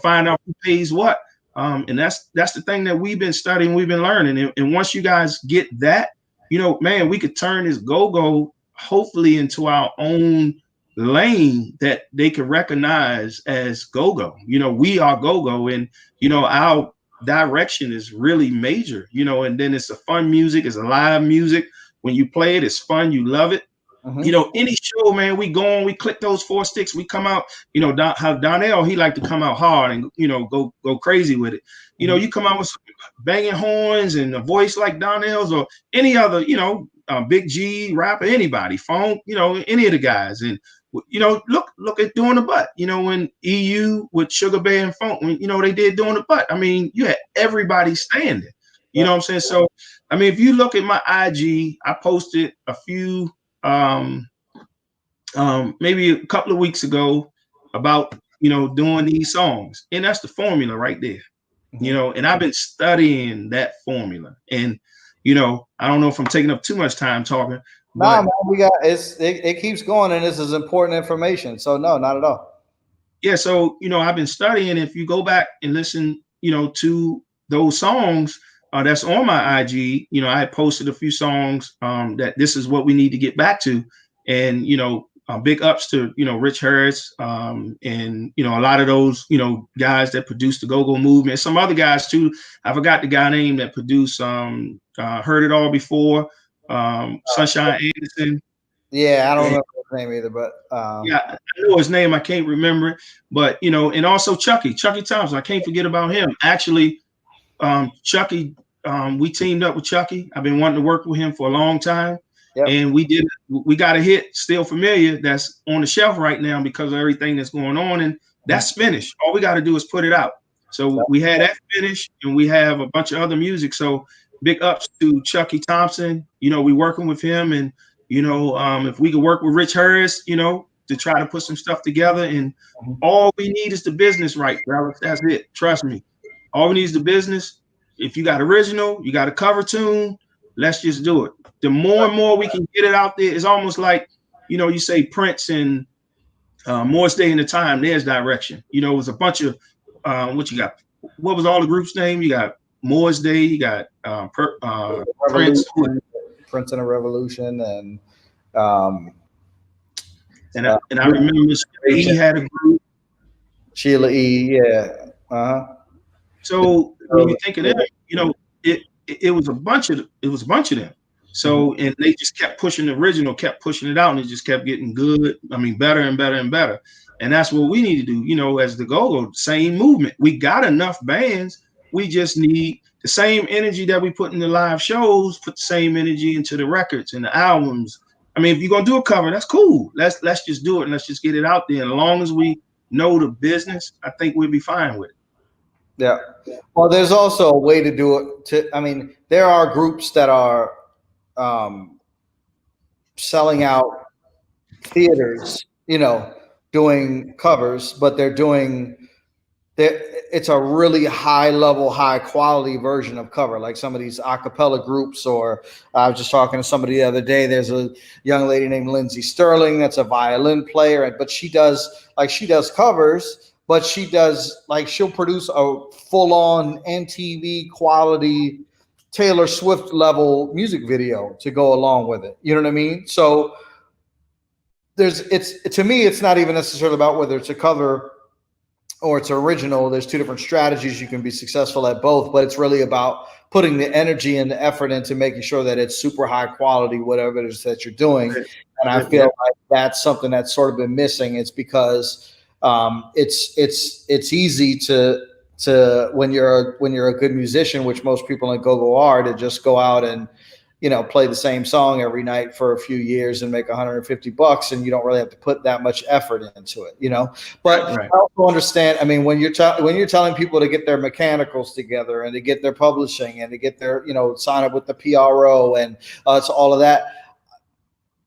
S2: Find out who pays what. And that's the thing that we've been studying, we've been learning. And once you guys get that, man, we could turn this go-go hopefully into our own lane that they can recognize as go-go. We are go-go, and our direction is really major, and then it's a fun music, it's a live music. When you play it, it's fun, you love it. Any show, man, we go on, we click those 4 sticks, we come out, how Donnell, he like to come out hard and go crazy with it. You come out with some banging horns and a voice like Donnell's or any other, Big G rapper, anybody, Funk, any of the guys. And look at Doing the Butt, when EU with Sugar Bear and Funk, when they did Doing the Butt. I mean, you had everybody standing. You know what I'm saying? So I mean, if you look at my IG, I posted a few maybe a couple of weeks ago about doing these songs, and that's the formula right there. you know, and I've been studying that formula. And, you know, I don't know if I'm taking up too much time talking,
S1: No,
S2: but
S1: man, it keeps going, and this is important information. So no, not at all.
S2: yeah, so, you know, I've been studying. If you go back and listen, you know, to those songs that's on my IG, you know, I had posted a few songs that this is what we need to get back to. And, you know, big ups to, you know, Rich Harris and, you know, a lot of those, you know, guys that produced the Go-Go movement. Some other guys too. I forgot the guy name that produced Heard It All Before, Sunshine Anderson.
S1: Yeah, I don't remember his name either, but
S2: Yeah, I know his name. I can't remember it, but you know, and also Chucky Thompson. I can't forget about him. Actually, Chucky, we teamed up with Chucky. I've been wanting to work with him for a long time, and we got a hit, Still Familiar, that's on the shelf right now because of everything that's going on, and that's finished. All we got to do is put it out. So we had that finished, and we have a bunch of other music. So big ups to Chucky Thompson. You know, we working with him, and you know, if we could work with Rich Harris, you know, to try to put some stuff together, and all we need is the business right, Alex. That's it. Trust me. All we need is the business. If you got original, you got a cover tune, let's just do it. The more and more we can get it out there, it's almost like, you know, you say Prince and Morris Day in the Time, there's direction. You know, it was a bunch of what you got. What was all the groups' name? You got Morris Day, you got Prince.
S1: Prince and a Revolution, and
S2: I remember he had a group.
S1: Sheila E. Yeah.
S2: So when you think of that, you know, it was a bunch of them. So and they just kept pushing the original, kept pushing it out, and it just kept getting good. I mean, better and better and better. And that's what we need to do. You know, as the Go-Go, same movement. We got enough bands. We just need the same energy that we put in the live shows. Put the same energy into the records and the albums. I mean, if you're gonna do a cover, that's cool. Let's just do it and let's just get it out there. And as long as we know the business, I think we'll be fine with it.
S1: Yeah. Well, there's also a way to do it. I mean, there are groups that are selling out theaters, you know, doing covers, but it's a really high level, high quality version of cover, like some of these a cappella groups. Or I was just talking to somebody the other day. There's a young lady named Lindsay Sterling that's a violin player, but she does covers, but she'll produce a full on MTV quality Taylor Swift level music video to go along with it. You know what I mean? So to me, it's not even necessarily about whether it's a cover or it's original. There's two different strategies. You can be successful at both, but it's really about putting the energy and the effort into making sure that it's super high quality, whatever it is that you're doing. And I feel like that's something that's sort of been missing. It's because it's easy to when you're a good musician, which most people in go-go are, to just go out and, you know, play the same song every night for a few years and make $150, and you don't really have to put that much effort into it, you know. But I also understand. I mean, when you're telling people to get their mechanicals together and to get their publishing and to get their, you know, sign up with the PRO and it's all of that.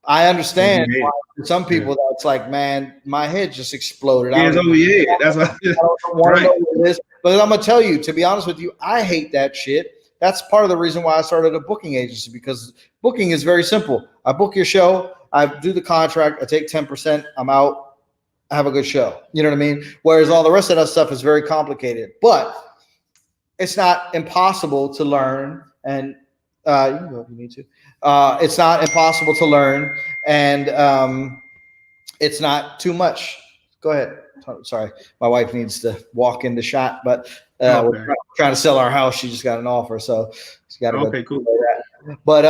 S1: I understand why for some people that's like, man, my head just exploded.
S2: That's what
S1: I don't want to know what it is. But I'm gonna tell you, to be honest with you, I hate that shit. That's part of the reason why I started a booking agency, because booking is very simple. I book your show, I do the contract, I take 10%, I'm out, I have a good show. You know what I mean? Whereas all the rest of that stuff is very complicated, but it's not impossible to learn. And you can go if you need to. It's not impossible to learn, and it's not too much. Go ahead. Sorry, my wife needs to walk in the shot, but we're trying to sell our house. She just got an offer, so she's got to go.
S2: Okay, cool.
S1: But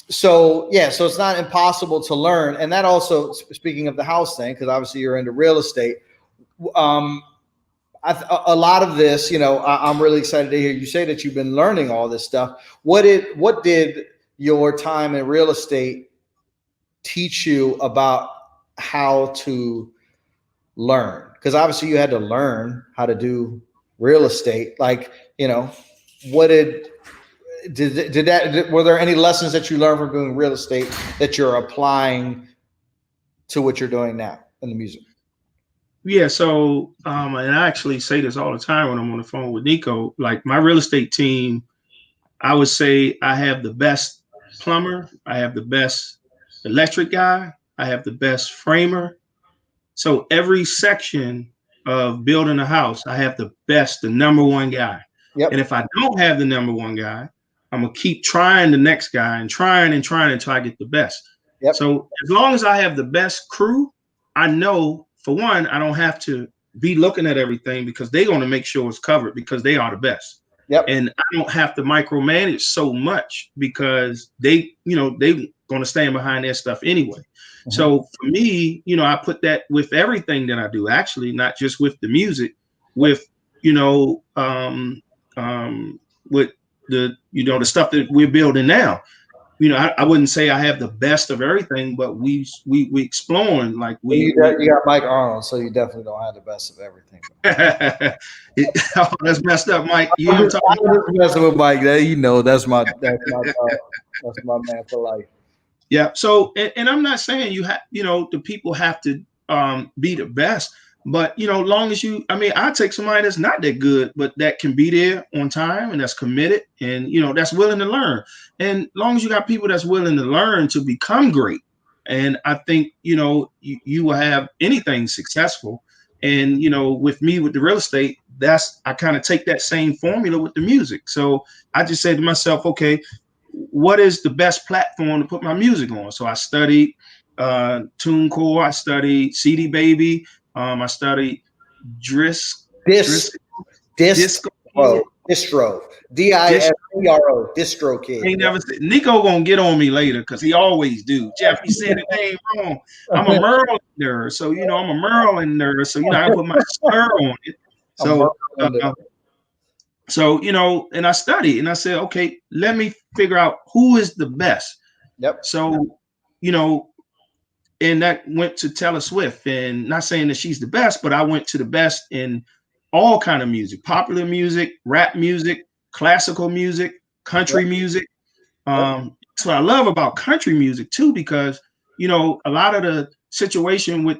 S1: so it's not impossible to learn, and that also, speaking of the house thing, because obviously you're into real estate. A lot of this, you know, I'm really excited to hear you say that you've been learning all this stuff. What did your time in real estate teach you about how to learn? Because obviously you had to learn how to do real estate. Like, you know, were there any lessons that you learned from doing real estate that you're applying to what you're doing now in the music?
S2: Yeah, so and I actually say this all the time when I'm on the phone with Nico. Like my real estate team, I would say I have the best plumber, I have the best electric guy, I have the best framer. So every section of building a house, I have the best, the number one guy. And
S1: Yep.
S2: if I don't have the number one guy, I'm gonna keep trying the next guy and trying and trying until I get the best.
S1: Yep.
S2: So as long as I have the best crew, I know for one, I don't have to be looking at everything because they're gonna make sure it's covered because they are the best.
S1: Yep.
S2: And I don't have to micromanage so much because they gonna stand behind their stuff anyway. So for me, I put that with everything that I do, actually, not just with the music, with, with the stuff that we're building now. I wouldn't say I have the best of everything, but we exploring like
S1: You got Mike Arnold, so you definitely don't have the best of everything.
S2: Oh, that's messed up, Mike. You know
S1: I'm
S2: what I'm talking about?
S1: just messing with Mike. That's my dog. That's my man for life.
S2: Yeah. So, and I'm not saying the people have to be the best, but long as I take somebody that's not that good, but that can be there on time and that's committed and that's willing to learn. And long as you got people that's willing to learn to become great, and I think you will have anything successful. And with me with the real estate, I kind of take that same formula with the music. So I just said to myself, okay, what is the best platform to put my music on? So I studied TuneCore, I studied CD Baby, I studied Drisc,
S1: Disc,
S2: Disco,
S1: Distro, DISTRO, Distro Kid.
S2: Ain't never said. Nico gonna get on me later because he always do. Jeff, you said the name wrong. I'm a Merlin nerd, so I'm a Merlin nerd, so I put my slur on it. So and I studied and I said, okay, let me figure out who is the best.
S1: Yep.
S2: So, and that went to Taylor Swift, and not saying that she's the best, but I went to the best in all kind of music, popular music, rap music, classical music, country music. That's what I love about country music too, because a lot of the situation with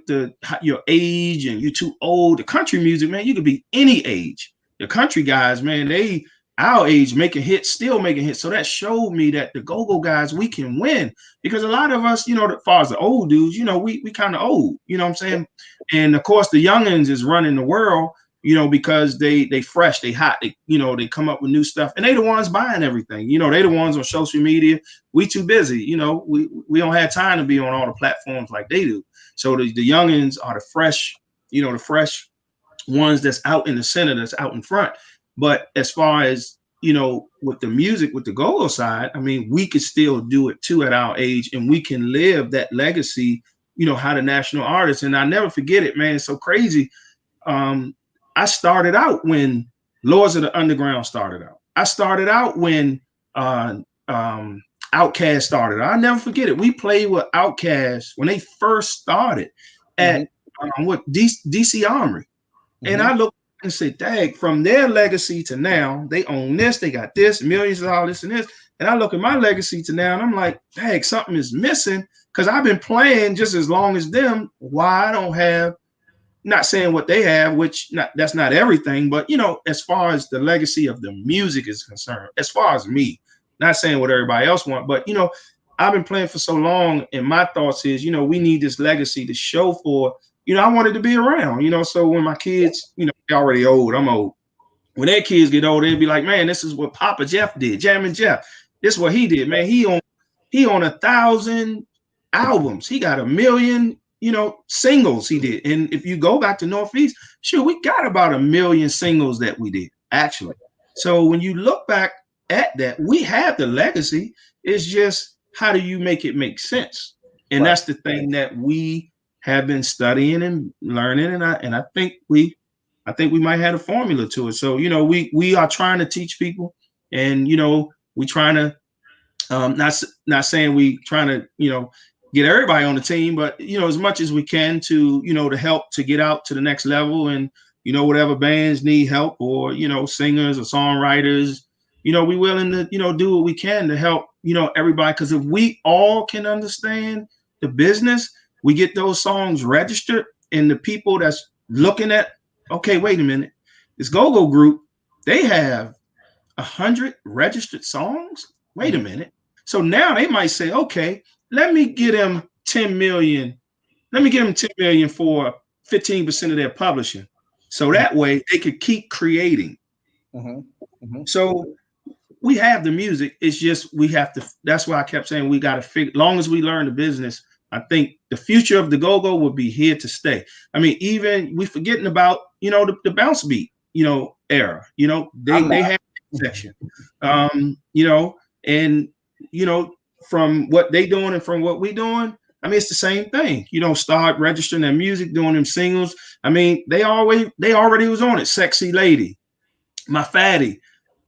S2: your age and you're too old, the country music, man, you could be any age. The country guys, man, our age making hits, still making hits. So that showed me that the go-go guys, we can win, because a lot of us, as far as the old dudes, we kind of old, you know what I'm saying? And of course the youngins is running the world, because they fresh, they hot, they come up with new stuff, and they the ones buying everything. They the ones on social media. We too busy, we don't have time to be on all the platforms like they do. So the youngins are the fresh, the fresh ones that's out in the center, that's out in front. But as far as with the music, with the go-go side, we could still do it too at our age, and we can live that legacy, how the national artists. And I never forget it, man. It's so crazy. I started out when Lords of the Underground started out. I started out when Outkast started. I'll never forget it. We played with Outkast when they first started at DC Armory. And I looked and said, dang, from their legacy to now, they own this, they got this, millions of all this and this. And I look at my legacy to now, and I'm like, dang, something is missing, because I've been playing just as long as them. Why I don't have, not saying what they have, which that's not everything, but as far as the legacy of the music is concerned, as far as me, not saying what everybody else want, but I've been playing for so long, and my thoughts is, we need this legacy to show for, I wanted to be around, so when my kids, they're already old, I'm old. When their kids get old, they'll be like, man, this is what Papa Jeff did, Jammin Jeff. This is what he did, man. He on 1,000 albums. He got 1 million, singles he did. And if you go back to Northeast, sure, we got about 1 million singles that we did, actually. So when you look back at that, we have the legacy. It's just, how do you make it make sense? And that's the thing that we have been studying and learning. And I think we might have a formula to it. So, we are trying to teach people, and, we trying to, not saying we trying to, get everybody on the team, but, as much as we can to, to help to get out to the next level. And, whatever bands need help, or, singers or songwriters, we willing to, do what we can to help, everybody. Because if we all can understand the business, we get those songs registered, and the people that's looking at, okay, wait a minute, this go-go group, they have 100 registered songs. Wait a minute. So now they might say, okay, let me get them 10 million. Let me give them 10 million for 15% of their publishing. So that way they could keep creating. So we have the music. It's just we have to. That's why I kept saying we got to figure. Long as we learn the business, I think the future of the go-go will be here to stay. I mean, even we forgetting about the bounce beat era. They have that section. And from what they doing and from what we doing, I mean, it's the same thing. Start registering their music, doing them singles. I mean, they already was on it. Sexy Lady, My Fatty.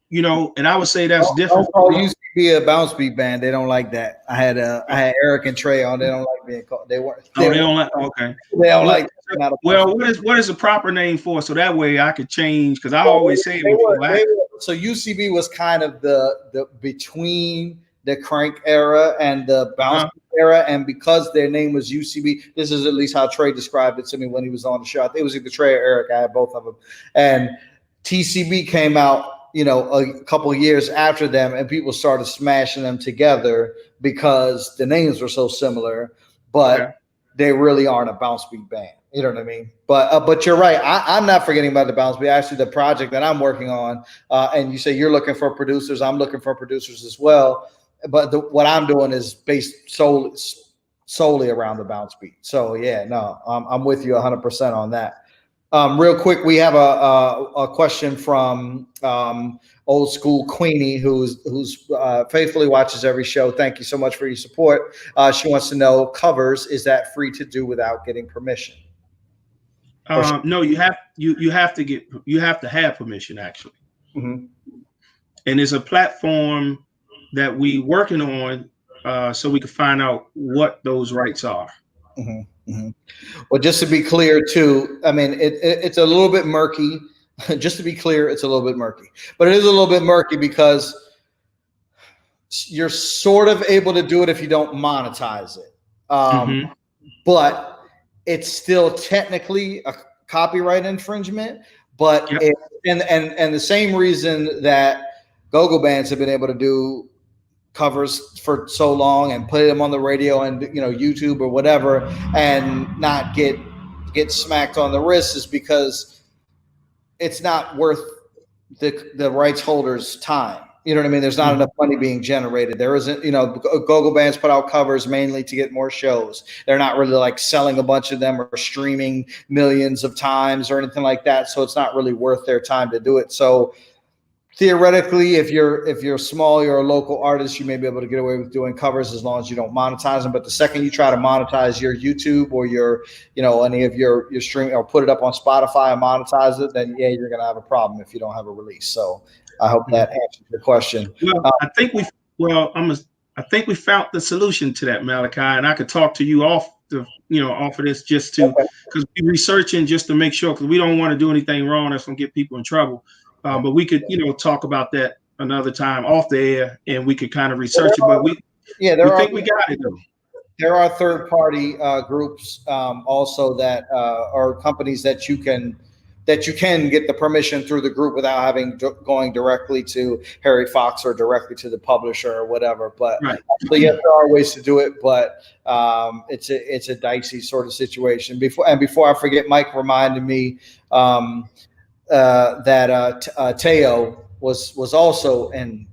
S2: And I would say that's different.
S1: Don't call UCB a bounce beat band. They don't like that. I had Eric and Trey on. They don't like being called. They weren't.
S2: They don't like. Okay.
S1: They don't like.
S2: Well, what is the proper name for? So that way I could change, because I always say
S1: so UCB was kind of the between the crank era and the bounce era, and because their name was UCB, this is at least how Trey described it to me when he was on the show. I think it was either Trey or Eric. I had both of them, and TCB came out a couple of years after them, and people started smashing them together because the names were so similar, but they really aren't a bounce beat band. You know what I mean? But you're right. I'm not forgetting about the bounce beat. Actually, the project that I'm working on, and you say you're looking for producers, I'm looking for producers as well. But what I'm doing is based solely around the bounce beat. So yeah, no, I'm with you 100% on that. Real quick, we have a question from old school Queenie, who's faithfully watches every show. Thank you so much for your support. She wants to know, covers, is that free to do without getting permission?
S2: No, you have to have permission, actually. And there's a platform that we working on so we can find out what those rights are.
S1: Well, just to be clear too, I mean, it's a little bit murky. Just to be clear, it's a little bit murky, but it is a little bit murky because you're sort of able to do it if you don't monetize it. But it's still technically a copyright infringement. But and the same reason that go-go bands have been able to do covers for so long and put them on the radio and YouTube or whatever and not get smacked on the wrist is because it's not worth the rights holders' time. You know what I mean? There's not enough money being generated. There isn't, go-go bands put out covers mainly to get more shows. They're not really like selling a bunch of them or streaming millions of times or anything like that. So it's not really worth their time to do it. So theoretically, if you're small, you're a local artist, you may be able to get away with doing covers as long as you don't monetize them. But the second you try to monetize your YouTube or your, any of your stream or put it up on Spotify and monetize it, then you're gonna have a problem if you don't have a release. So I hope that answers your question.
S2: Well, I think we found the solution to that, Malachi, and I could talk to you off of this just to because we're researching just to make sure, because we don't want to do anything wrong that's gonna get people in trouble. But we could, talk about that another time off the air, and we could kind of research it. But we think we got it though.
S1: There are third-party groups also that are companies that you can get the permission through the group without having going directly to Harry Fox or directly to the publisher or whatever. But so yes, there are ways to do it, but it's a dicey sort of situation. Before I forget, Mike reminded me that Teo was also in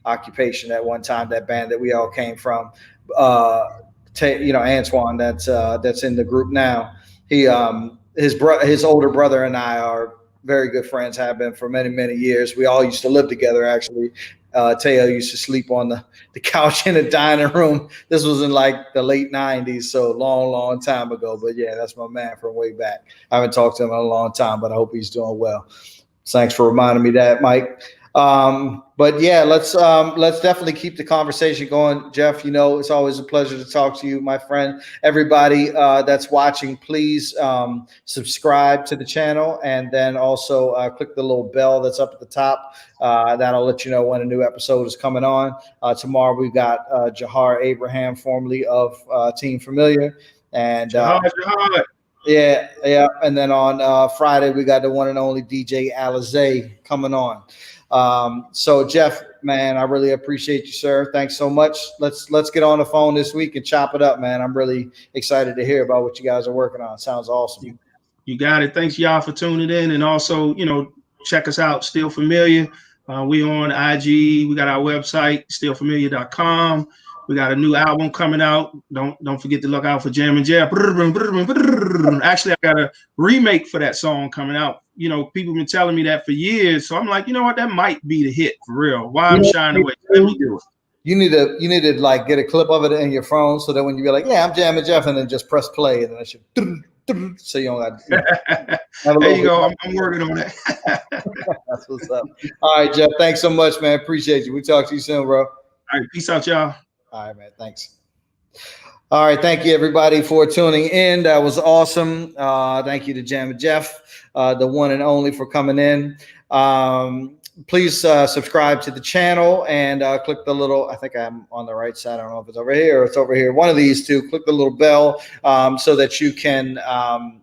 S1: Occupation at one time, that band that we all came from. Antoine that's in the group now. He his older brother and I are very good friends, have been for many, many years. We all used to live together, actually. Teo used to sleep on the couch in the dining room. This was in like the late 90s, so long time ago. But yeah, that's my man from way back. I haven't talked to him in a long time, but I hope he's doing well. Thanks for reminding me that, Mike. But yeah, let's definitely keep the conversation going. Jeff, it's always a pleasure to talk to you, my friend. Everybody that's watching, please subscribe to the channel, and then also click the little bell that's up at the top. That'll let you know when a new episode is coming on. Tomorrow we've got Jahar Abraham, formerly of Team Familiar. And
S2: Jahar.
S1: Yeah, yeah. And then on Friday, we got the one and only DJ Alizé coming on. So Jeff, man, I really appreciate you, sir. Thanks so much. Let's get on the phone this week and chop it up, man. I'm really excited to hear about what you guys are working on. Sounds awesome.
S2: You got it. Thanks y'all for tuning in, and also, check us out. Still Familiar. We on IG. We got our website, stillfamiliar.com. We got a new album coming out. Don't forget to look out for Jammin. Actually, I got a remake for that song coming out. People been telling me that for years, so I'm like, you know what, that might be the hit for real. Why I'm shying away? Let me do it.
S1: You need to like get a clip of it in your phone so that when you be like, yeah, I'm Jammin Jeff, and then just press play, and then it should. So you don't got.
S2: There you go. I'm working on that.
S1: That's what's up. All right, Jeff. Thanks so much, man. Appreciate you. We talk to you soon, bro.
S2: All right. Peace out, y'all.
S1: All right, man. Thanks. All right. Thank you, everybody, for tuning in. That was awesome. Thank you to Jammin Jeff, the one and only, for coming in. Please subscribe to the channel and click the little, I think I'm on the right side. I don't know if it's over here or it's over here. One of these two. Click the little bell so that you can,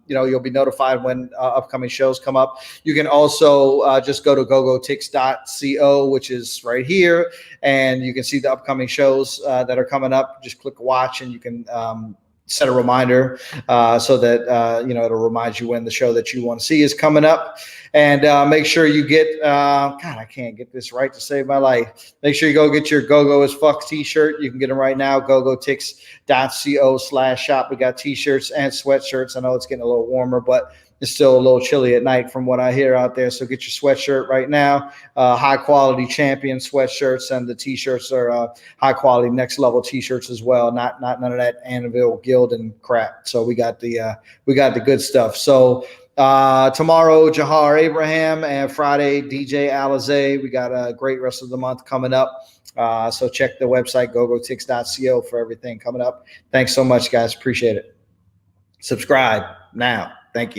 S1: you'll be notified when upcoming shows come up. You can also just go to GOGOTIX.co, which is right here, and you can see the upcoming shows that are coming up. Just click watch, and you can set a reminder so that it'll remind you when the show that you want to see is coming up. And make sure you get God, I can't get this right to save my life. Make sure you go get your Go-Go as Fuck t-shirt. You can get them right now, GOGOTIX.co/shop. We got t-shirts and sweatshirts. I know it's getting a little warmer, but it's still a little chilly at night from what I hear out there. So get your sweatshirt right now. High quality Champion sweatshirts, and the t-shirts are high quality next level t-shirts as well. Not none of that Annabelle Guild and crap. So we got the good stuff. So tomorrow, Jahar Abraham, and Friday, DJ Alizé. We got a great rest of the month coming up. So check the website, GOGOTIX.co, for everything coming up. Thanks so much, guys. Appreciate it. Subscribe now. Thank you.